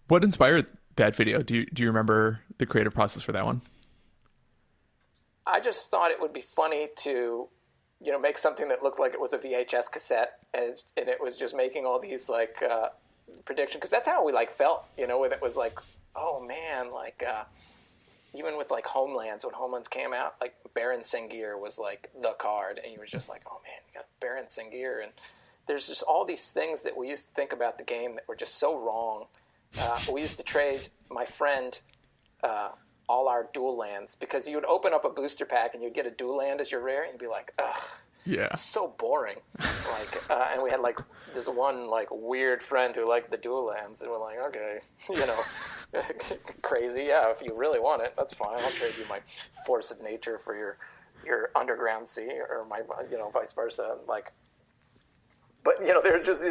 B: What inspired that video? Do you remember the creative process for that one?
C: I just thought it would be funny to, you know, make something that looked like it was a VHS cassette, and it was just making all these like predictions, because that's how we like felt, you know, when it was like, oh man, like even with like Homelands, when Homelands came out, like Baron Sengir was like the card, and you were just like, oh man, you got Baron Sengir, and there's just all these things that we used to think about the game that were just so wrong. We used to trade my friend all our dual lands, because you would open up a booster pack and you'd get a dual land as your rare, and you'd be like, ugh,
B: yeah,
C: so boring. Like, and we had like this one like weird friend who liked the dual lands, and we're like, okay, you know, crazy, yeah. If you really want it, that's fine. I'll trade you my Force of Nature for your Underground Sea, or my, you know, vice versa. Like, but you know, there's just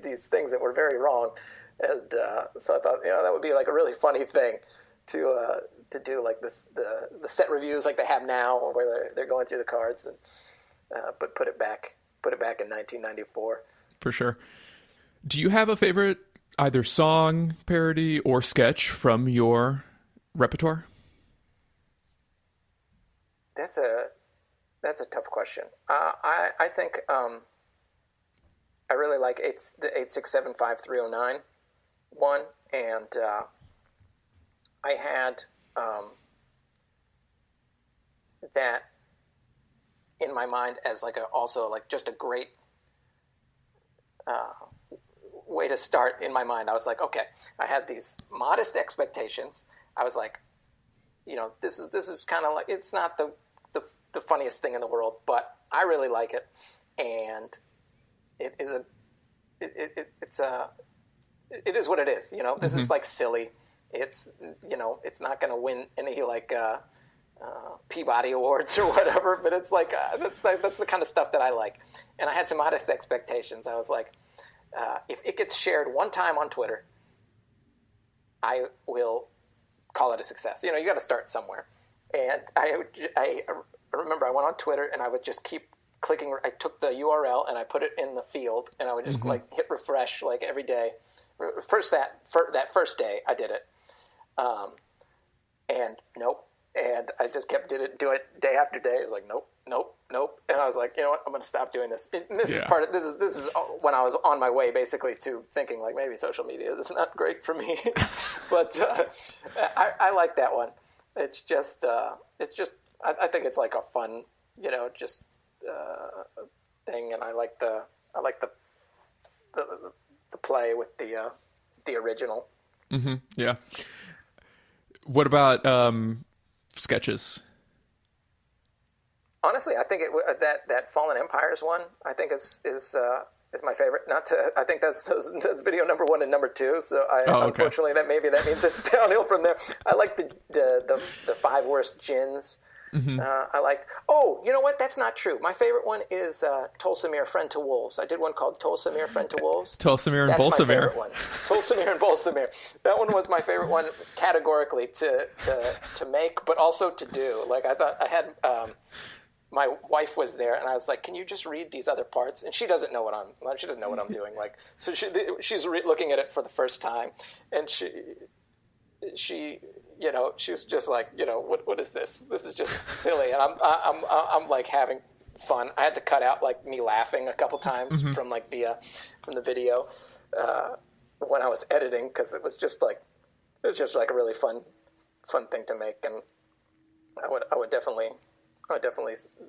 C: these things that were very wrong, and so I thought, you know, that would be like a really funny thing to do, like this the set reviews like they have now, where they're going through the cards, and but put it back in 1994.
B: For sure. Do you have a favorite either song, parody, or sketch from your repertoire?
C: That's a tough question. I think I really like the 8675309 one, and I had that in my mind as like also like just a great way to start in my mind. I was like, okay, I had these modest expectations. I was like, you know, this is kind of like, it's not the funniest thing in the world, but I really like it, and it is what it is. You know, this is like silly. It's, you know, it's not going to win any like Peabody Awards or whatever, but it's like that's the kind of stuff that I like. And I had some modest expectations. I was like, if it gets shared one time on Twitter, I will call it a success. You got to start somewhere. And I remember I went on Twitter and I would just keep clicking. I took the URL and I put it in the field, and I would just hit refresh every day. That first day I did it, and nope. And I just kept doing it day after day. It was like nope. And I was like, you know what? I'm going to stop doing this. And this is part of this is when I was on my way basically to thinking like maybe social media is not great for me, but I like that one. It's just I think it's like a fun thing, and I like the play with the original.
B: Mm-hmm. Yeah. What about sketches?
C: Honestly, I think that Fallen Empires one I think is my favorite. I think that's video number 1 and number 2. So unfortunately that means it's downhill from there. I like the 5 worst gins. Mm-hmm. I like. Oh, you know what? That's not true. My favorite one is Tolsimir, Friend to Wolves. I did one called Tolsimir, Friend to Wolves.
B: Tolsimir and Bolsimir.
C: That's my favorite one. Tolsimir and Bolsimir. That one was my favorite one categorically to make, but also to do. Like I thought I had. My wife was there, and I was like, "Can you just read these other parts?" And she doesn't know what I'm doing. Like, so she's looking at it for the first time, and she she's just like, what is this? This is just silly, and I'm like having fun. I had to cut out like me laughing a couple times from like from the video when I was editing, because it was just like a really fun thing to make, and I would definitely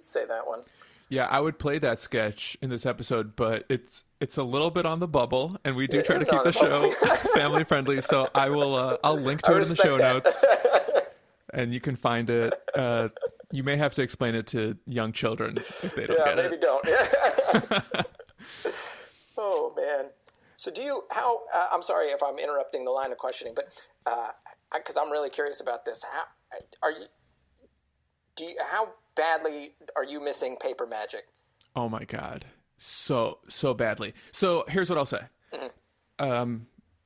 C: say that one.
B: Yeah, I would play that sketch in this episode, but it's a little bit on the bubble, and we do try to keep the show family friendly. So I'll link to it in the show notes, and you can find it. You may have to explain it to young children if they don't get
C: maybe
B: it.
C: Don't. Yeah. Oh man. So I'm sorry if I'm interrupting the line of questioning, but because I'm really curious about this. How badly are you missing paper Magic?
B: Oh my God. So badly. So here's what I'll say. Mm-hmm.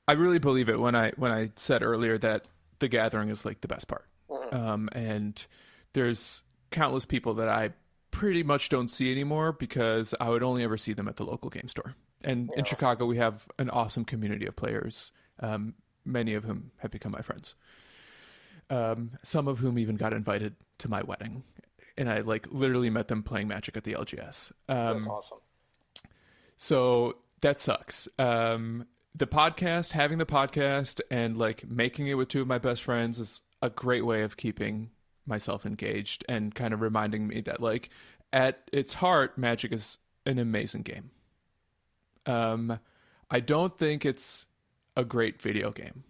B: I really believe it when I said earlier that the Gathering is like the best part. Mm-hmm. And there's countless people that I pretty much don't see anymore because I would only ever see them at the local game store. And in Chicago, we have an awesome community of players, many of whom have become my friends. Some of whom even got invited to my wedding. And I like literally met them playing Magic at the LGS.
C: That's awesome.
B: So that sucks. Having the podcast and like making it with 2 of my best friends is a great way of keeping myself engaged and kind of reminding me that like at its heart, Magic is an amazing game. I don't think it's a great video game.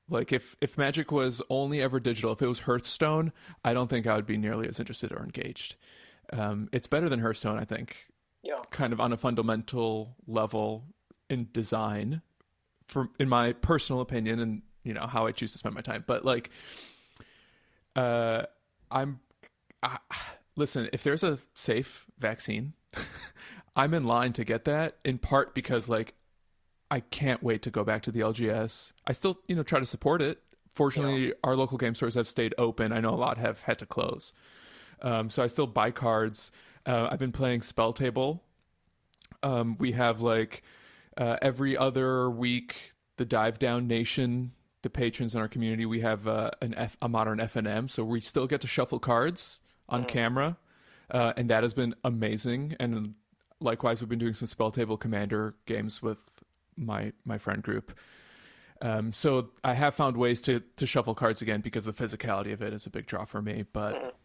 B: Like if Magic was only ever digital, if it was Hearthstone, I don't think I would be nearly as interested or engaged. It's better than Hearthstone, I think. Yeah. Kind of on a fundamental level in design, in my personal opinion, and how I choose to spend my time. But like, listen, if there's a safe vaccine, I'm in line to get that. In part because like, I can't wait to go back to the LGS. I still, try to support it. Fortunately, our local game stores have stayed open. I know a lot have had to close. So I still buy cards. I've been playing Spell Table. We have like every other week, the Dive Down Nation, the patrons in our community, we have a modern FNM. So we still get to shuffle cards on camera. And that has been amazing. And likewise, we've been doing some Spell Table Commander games with my friend group. So I have found ways to shuffle cards again because the physicality of it is a big draw for me. But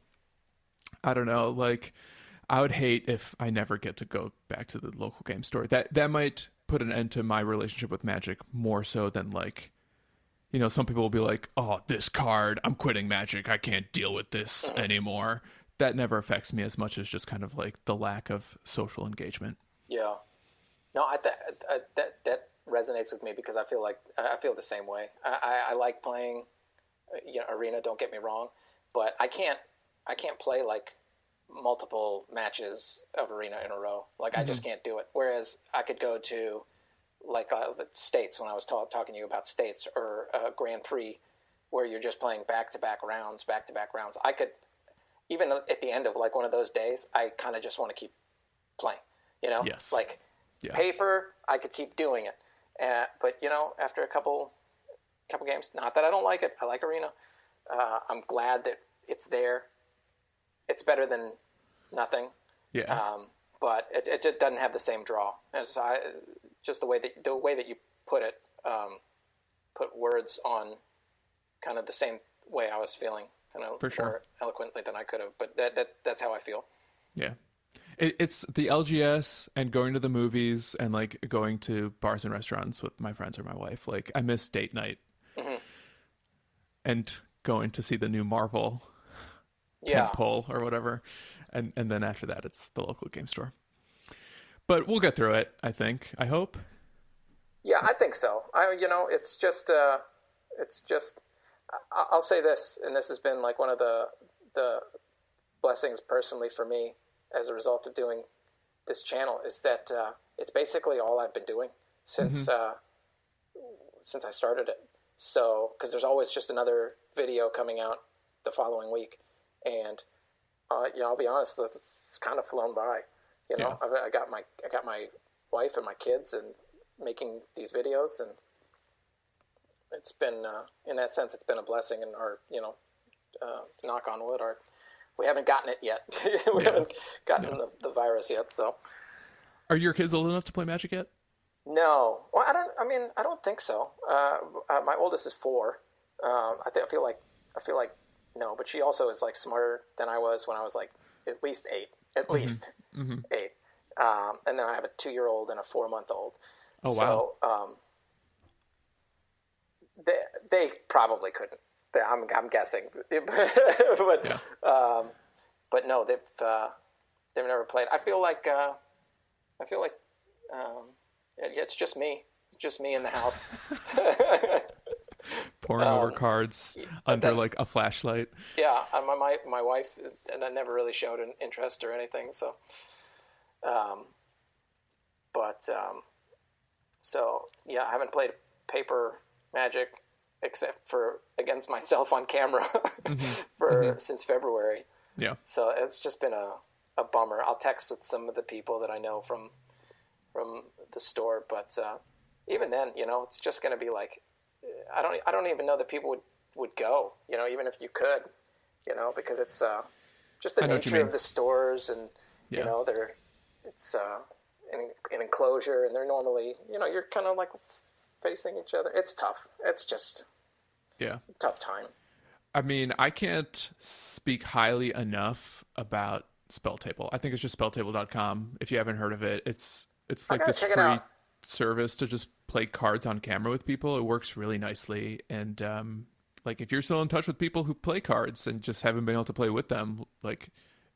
B: I don't know, like I would hate if I never get to go back to the local game store. That might put an end to my relationship with Magic more so than like, some people will be like, oh, this card, I'm quitting Magic. I can't deal with this anymore. That never affects me as much as just kind of like the lack of social engagement.
C: Yeah. No, that resonates with me because I feel the same way. I like playing, Arena. Don't get me wrong, but I can't play like multiple matches of Arena in a row. Like I just can't do it. Whereas I could go to like the States when I was talking to you about States or Grand Prix, where you're just playing back-to-back rounds. I could, even at the end of like one of those days, I kind of just want to keep playing, you know?
B: Yes.
C: Like
B: Yeah.
C: paper, I could keep doing it. But, you know, after a couple games, not that I don't like it, I like Arena. I'm glad that it's there. It's better than nothing.
B: Yeah.
C: But it just doesn't have the same draw as just the way that you put it, put words on kind of the same way I was feeling, kind of
B: For sure.
C: more eloquently than I could have. But that's how I feel.
B: Yeah. It's the LGS and going to the movies and like going to bars and restaurants with my friends or my wife. Like I miss date night and going to see the new Marvel tentpole or whatever. And then after that, it's the local game store. But we'll get through it, I think. I hope.
C: Yeah, I think so. It's just I'll say this, and this has been like one of the blessings personally for me as a result of doing this channel, is that it's basically all I've been doing since I started it. So, because there's always just another video coming out the following week, and I'll be honest, it's kind of flown by. You know,
B: Yeah.
C: I got my wife and my kids and making these videos, and it's been in that sense it's been a blessing. And knock on wood, we haven't gotten it yet. We haven't gotten the virus yet. So,
B: Are your kids old enough to play Magic yet?
C: no. Well, I don't think so. My oldest is 4. I feel like no, but she also is like smarter than I was when I was like at least 8. At least 8. And then I have a 2-year-old and a 4-month-old.
B: Oh wow.
C: So they probably couldn't. I'm guessing, but no, they've never played. I feel like it's just me in the house.
B: Pouring over cards under like a flashlight.
C: Yeah, my wife and I never really showed an interest or anything. So, so yeah, I haven't played paper Magic except for against myself on camera since February.
B: Yeah.
C: So it's just been a bummer. I'll text with some of the people that I know from the store, but even then, it's just going to be like, I don't even know that people would go, even if you could, because it's just the nature of the stores, and it's an enclosure, and they're normally, you're kind of like facing each other. It's tough. It's just a tough time.
B: I mean, I can't speak highly enough about Spelltable. I think it's just spelltable.com. If you haven't heard of it, it's like this free service to just play cards on camera with people. It works really nicely. And like if you're still in touch with people who play cards and just haven't been able to play with them, like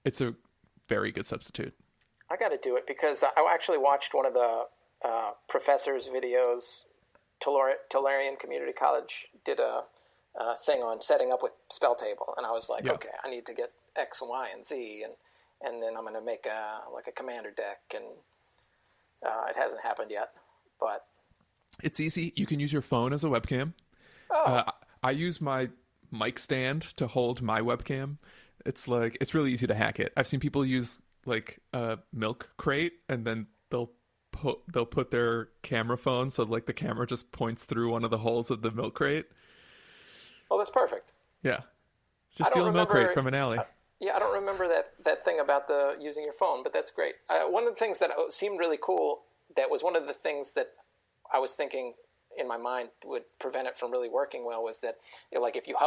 B: it's a very good substitute.
C: I got to do it because I actually watched one of the professor's videos. Tolarian Community College did a thing on setting up with Spelltable, and I was like, okay, I need to get X and Y and Z, and then I'm going to make a commander deck, and it hasn't happened yet, but
B: it's easy. You can use your phone as a webcam. I use my mic stand to hold my webcam. It's really easy to hack it. I've seen people use like a milk crate, and then they'll put their camera phone so like the camera just points through one of the holes of the milk crate.
C: Oh, that's perfect.
B: Yeah. Just steal a milk crate from an alley.
C: I don't remember that thing about the using your phone, but that's great. One of the things that seemed really cool, that was one of the things that I was thinking in my mind would prevent it from really working well, was that like if you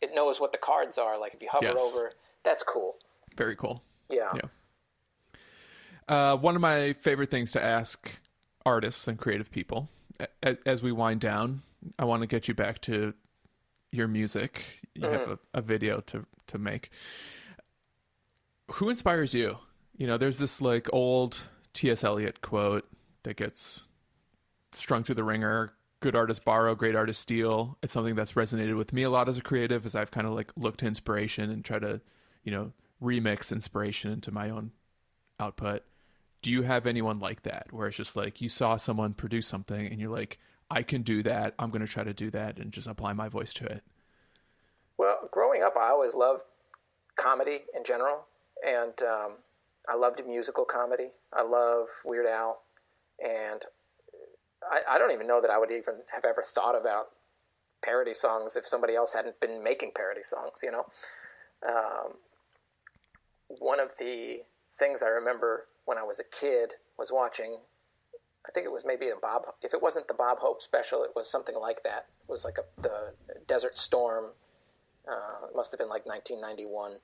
C: it knows what the cards are. Like if you hover over, that's cool.
B: Very cool.
C: Yeah.
B: One of my favorite things to ask artists and creative people as we wind down, I want to get you back to your music. You have a video to make. Who inspires you? There's this like old T.S. Eliot quote that gets strung through the ringer, good artists borrow, great artists steal. It's something that's resonated with me a lot as a creative, as I've kind of like looked to inspiration and try to, remix inspiration into my own output. Do you have anyone like that where it's just like you saw someone produce something and you're like, I can do that, I'm going to try to do that and just apply my voice to it?
C: Well, growing up, I always loved comedy in general, and I loved musical comedy. I love Weird Al, and I don't even know that I would even have ever thought about parody songs if somebody else hadn't been making parody songs, One of the things I remember when I was a kid was watching, I think it was maybe if it wasn't the Bob Hope special, it was something like that. It was like the Desert Storm. It must have been like 1991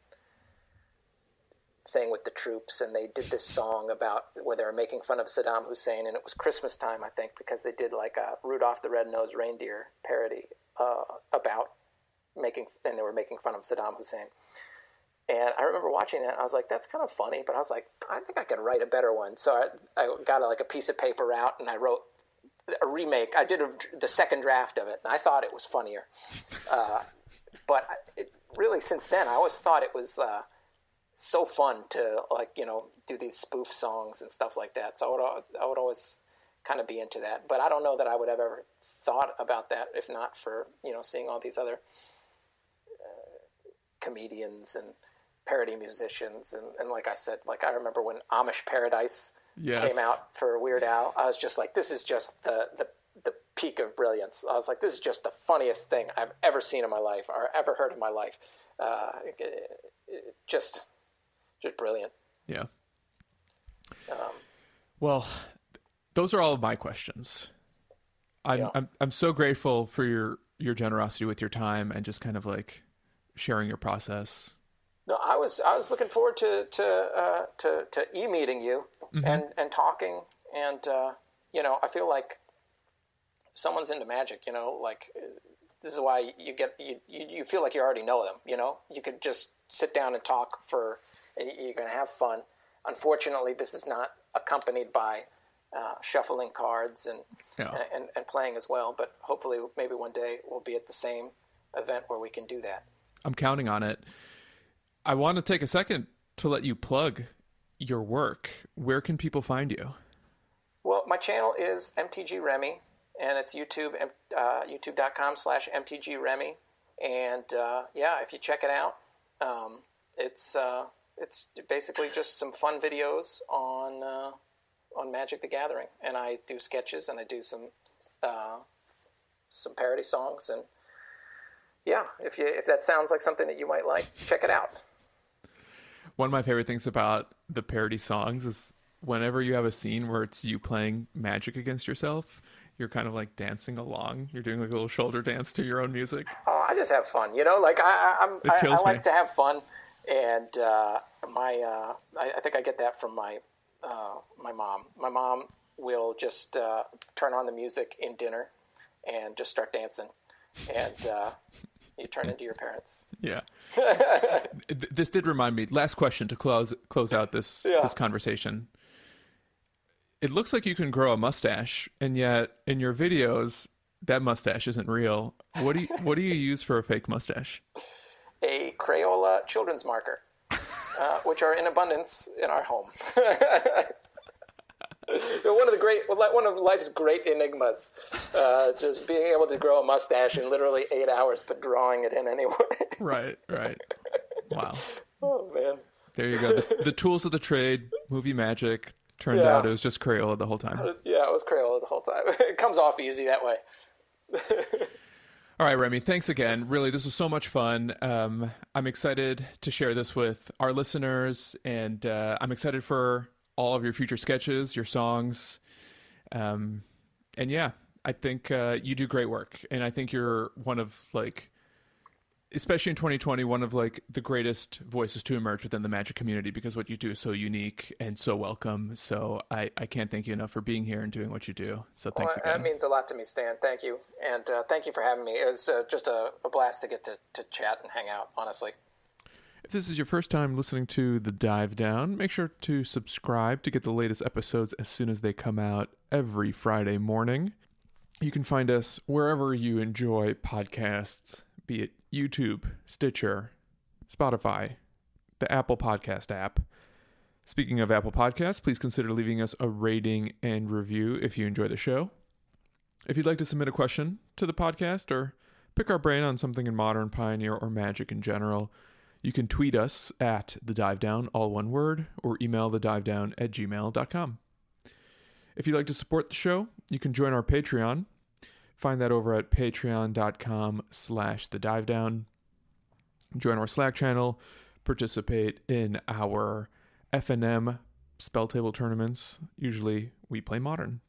C: thing with the troops, and they did this song about where they were making fun of Saddam Hussein, and it was Christmas time, I think, because they did like a Rudolph the Red-Nosed Reindeer parody and they were making fun of Saddam Hussein. And I remember watching that, and I was like, that's kind of funny, but I was like, I think I could write a better one. So I got like a piece of paper out, and I wrote a remake. I did the second draft of it, and I thought it was funnier. But really, since then, I always thought it was so fun to do these spoof songs and stuff like that. So I would always kind of be into that. But I don't know that I would have ever thought about that if not for seeing all these other comedians and parody musicians and like I said, like I remember when Amish Paradise came out for Weird Al, I was just like, this is just the peak of brilliance. I was like, this is just the funniest thing I've ever seen in my life or ever heard in my life. Just brilliant.
B: Yeah. Well, those are all of my questions. I'm so grateful for your generosity with your time and just kind of like sharing your process. No, I was looking forward to e-meeting you and talking, and I feel like someone's into magic, like this is why you feel like you already know them, you could just sit down and talk and you're going to have fun. Unfortunately, this is not accompanied by shuffling cards and playing as well, but hopefully maybe one day we'll be at the same event where we can do that. I'm counting on it. I want to take a second to let you plug your work. Where can people find you? Well, my channel is MTGRemy, and it's YouTube, youtube.com/MTGRemy. And if you check it out, it's basically just some fun videos on Magic the Gathering. And I do sketches, and I do some parody songs. And yeah, if that sounds like something that you might like, check it out. One of my favorite things about the parody songs is whenever you have a scene where it's you playing Magic against yourself, you're kind of like dancing along. You're doing like a little shoulder dance to your own music. Oh, I just have fun, like I like to have fun, and I think I get that from my mom. My mom will just turn on the music in dinner and just start dancing, and you turn into your parents. Yeah. This did remind me. Last question to close out this conversation. It looks like you can grow a mustache, and yet in your videos, that mustache isn't real. What do you use for a fake mustache? A Crayola children's marker, which are in abundance in our home. One of life's great enigmas, just being able to grow a mustache in literally 8 hours, but drawing it in anyway. Right. Wow. Oh man. There you go. The tools of the trade, movie magic. Turned out it was just Crayola the whole time. Yeah, it was Crayola the whole time. It comes off easy that way. All right, Remy, thanks again. Really, this was so much fun. I'm excited to share this with our listeners, and I'm excited for all of your future sketches, your songs. And yeah, I think you do great work. And I think you're one of, especially in 2020, one of the greatest voices to emerge within the Magic community, because what you do is so unique and so welcome. So I can't thank you enough for being here and doing what you do. So thanks again. That means a lot to me, Stan. Thank you. And thank you for having me. It was just a blast to get to chat and hang out, honestly. If this is your first time listening to The Dive Down, make sure to subscribe to get the latest episodes as soon as they come out every Friday morning. You can find us wherever you enjoy podcasts, be it YouTube, Stitcher, Spotify, the Apple Podcast app. Speaking of Apple Podcasts, please consider leaving us a rating and review if you enjoy the show. If you'd like to submit a question to the podcast or pick our brain on something in Modern, Pioneer, or Magic in general, you can tweet us at thedivedown, all one word, or email thedivedown@gmail.com. If you'd like to support the show, you can join our Patreon. Find that over at patreon.com/thedivedown. Join our Slack channel, participate in our FNM spell table tournaments. Usually we play Modern.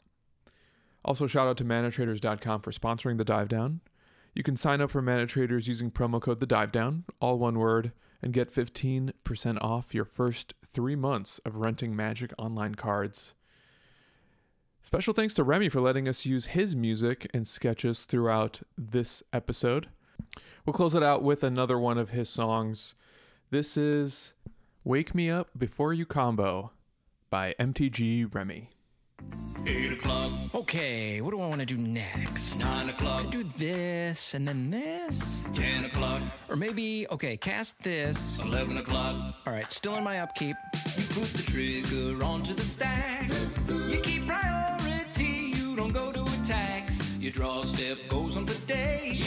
B: Also, shout out to manatraders.com for sponsoring the Dive Down. You can sign up for Mana Traders using promo code the Dive Down, all one word, and get 15% off your first 3 months of renting Magic Online cards. Special thanks to Remy for letting us use his music and sketches throughout this episode. We'll close it out with another one of his songs. This is Wake Me Up Before You Combo by MTGRemy.
A: 8 o'clock. Okay, what do I want to do next? 9 o'clock. Do this and then this. 10 o'clock. Or maybe, okay, cast this. 11 o'clock. All right, still in my upkeep. You put the trigger onto the stack. You keep priority. You don't go to attacks. Your draw step goes on today.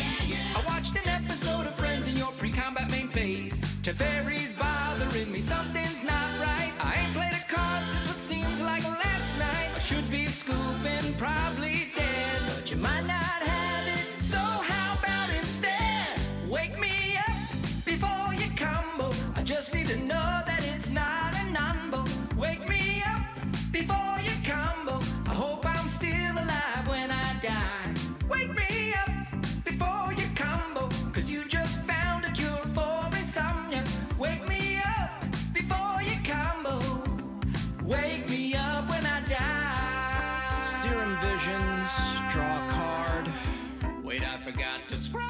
A: I watched an episode of Friends in your pre-combat main phase. Teferi's bothering me. Something's not right. I ain't played a card since what seems like last night. I should be scooping, probably dead, but you might not have it. So how about instead? Wake me up before you combo. I just need to know that it's not a non-bo. Wake me up before you combo. I hope I'm still alive when I die. Wake me up before you combo, cause you just found a cure for insomnia. Wake me up before you combo. Wake me up when I die. Serum visions, draw a card. Wait, I forgot to scroll.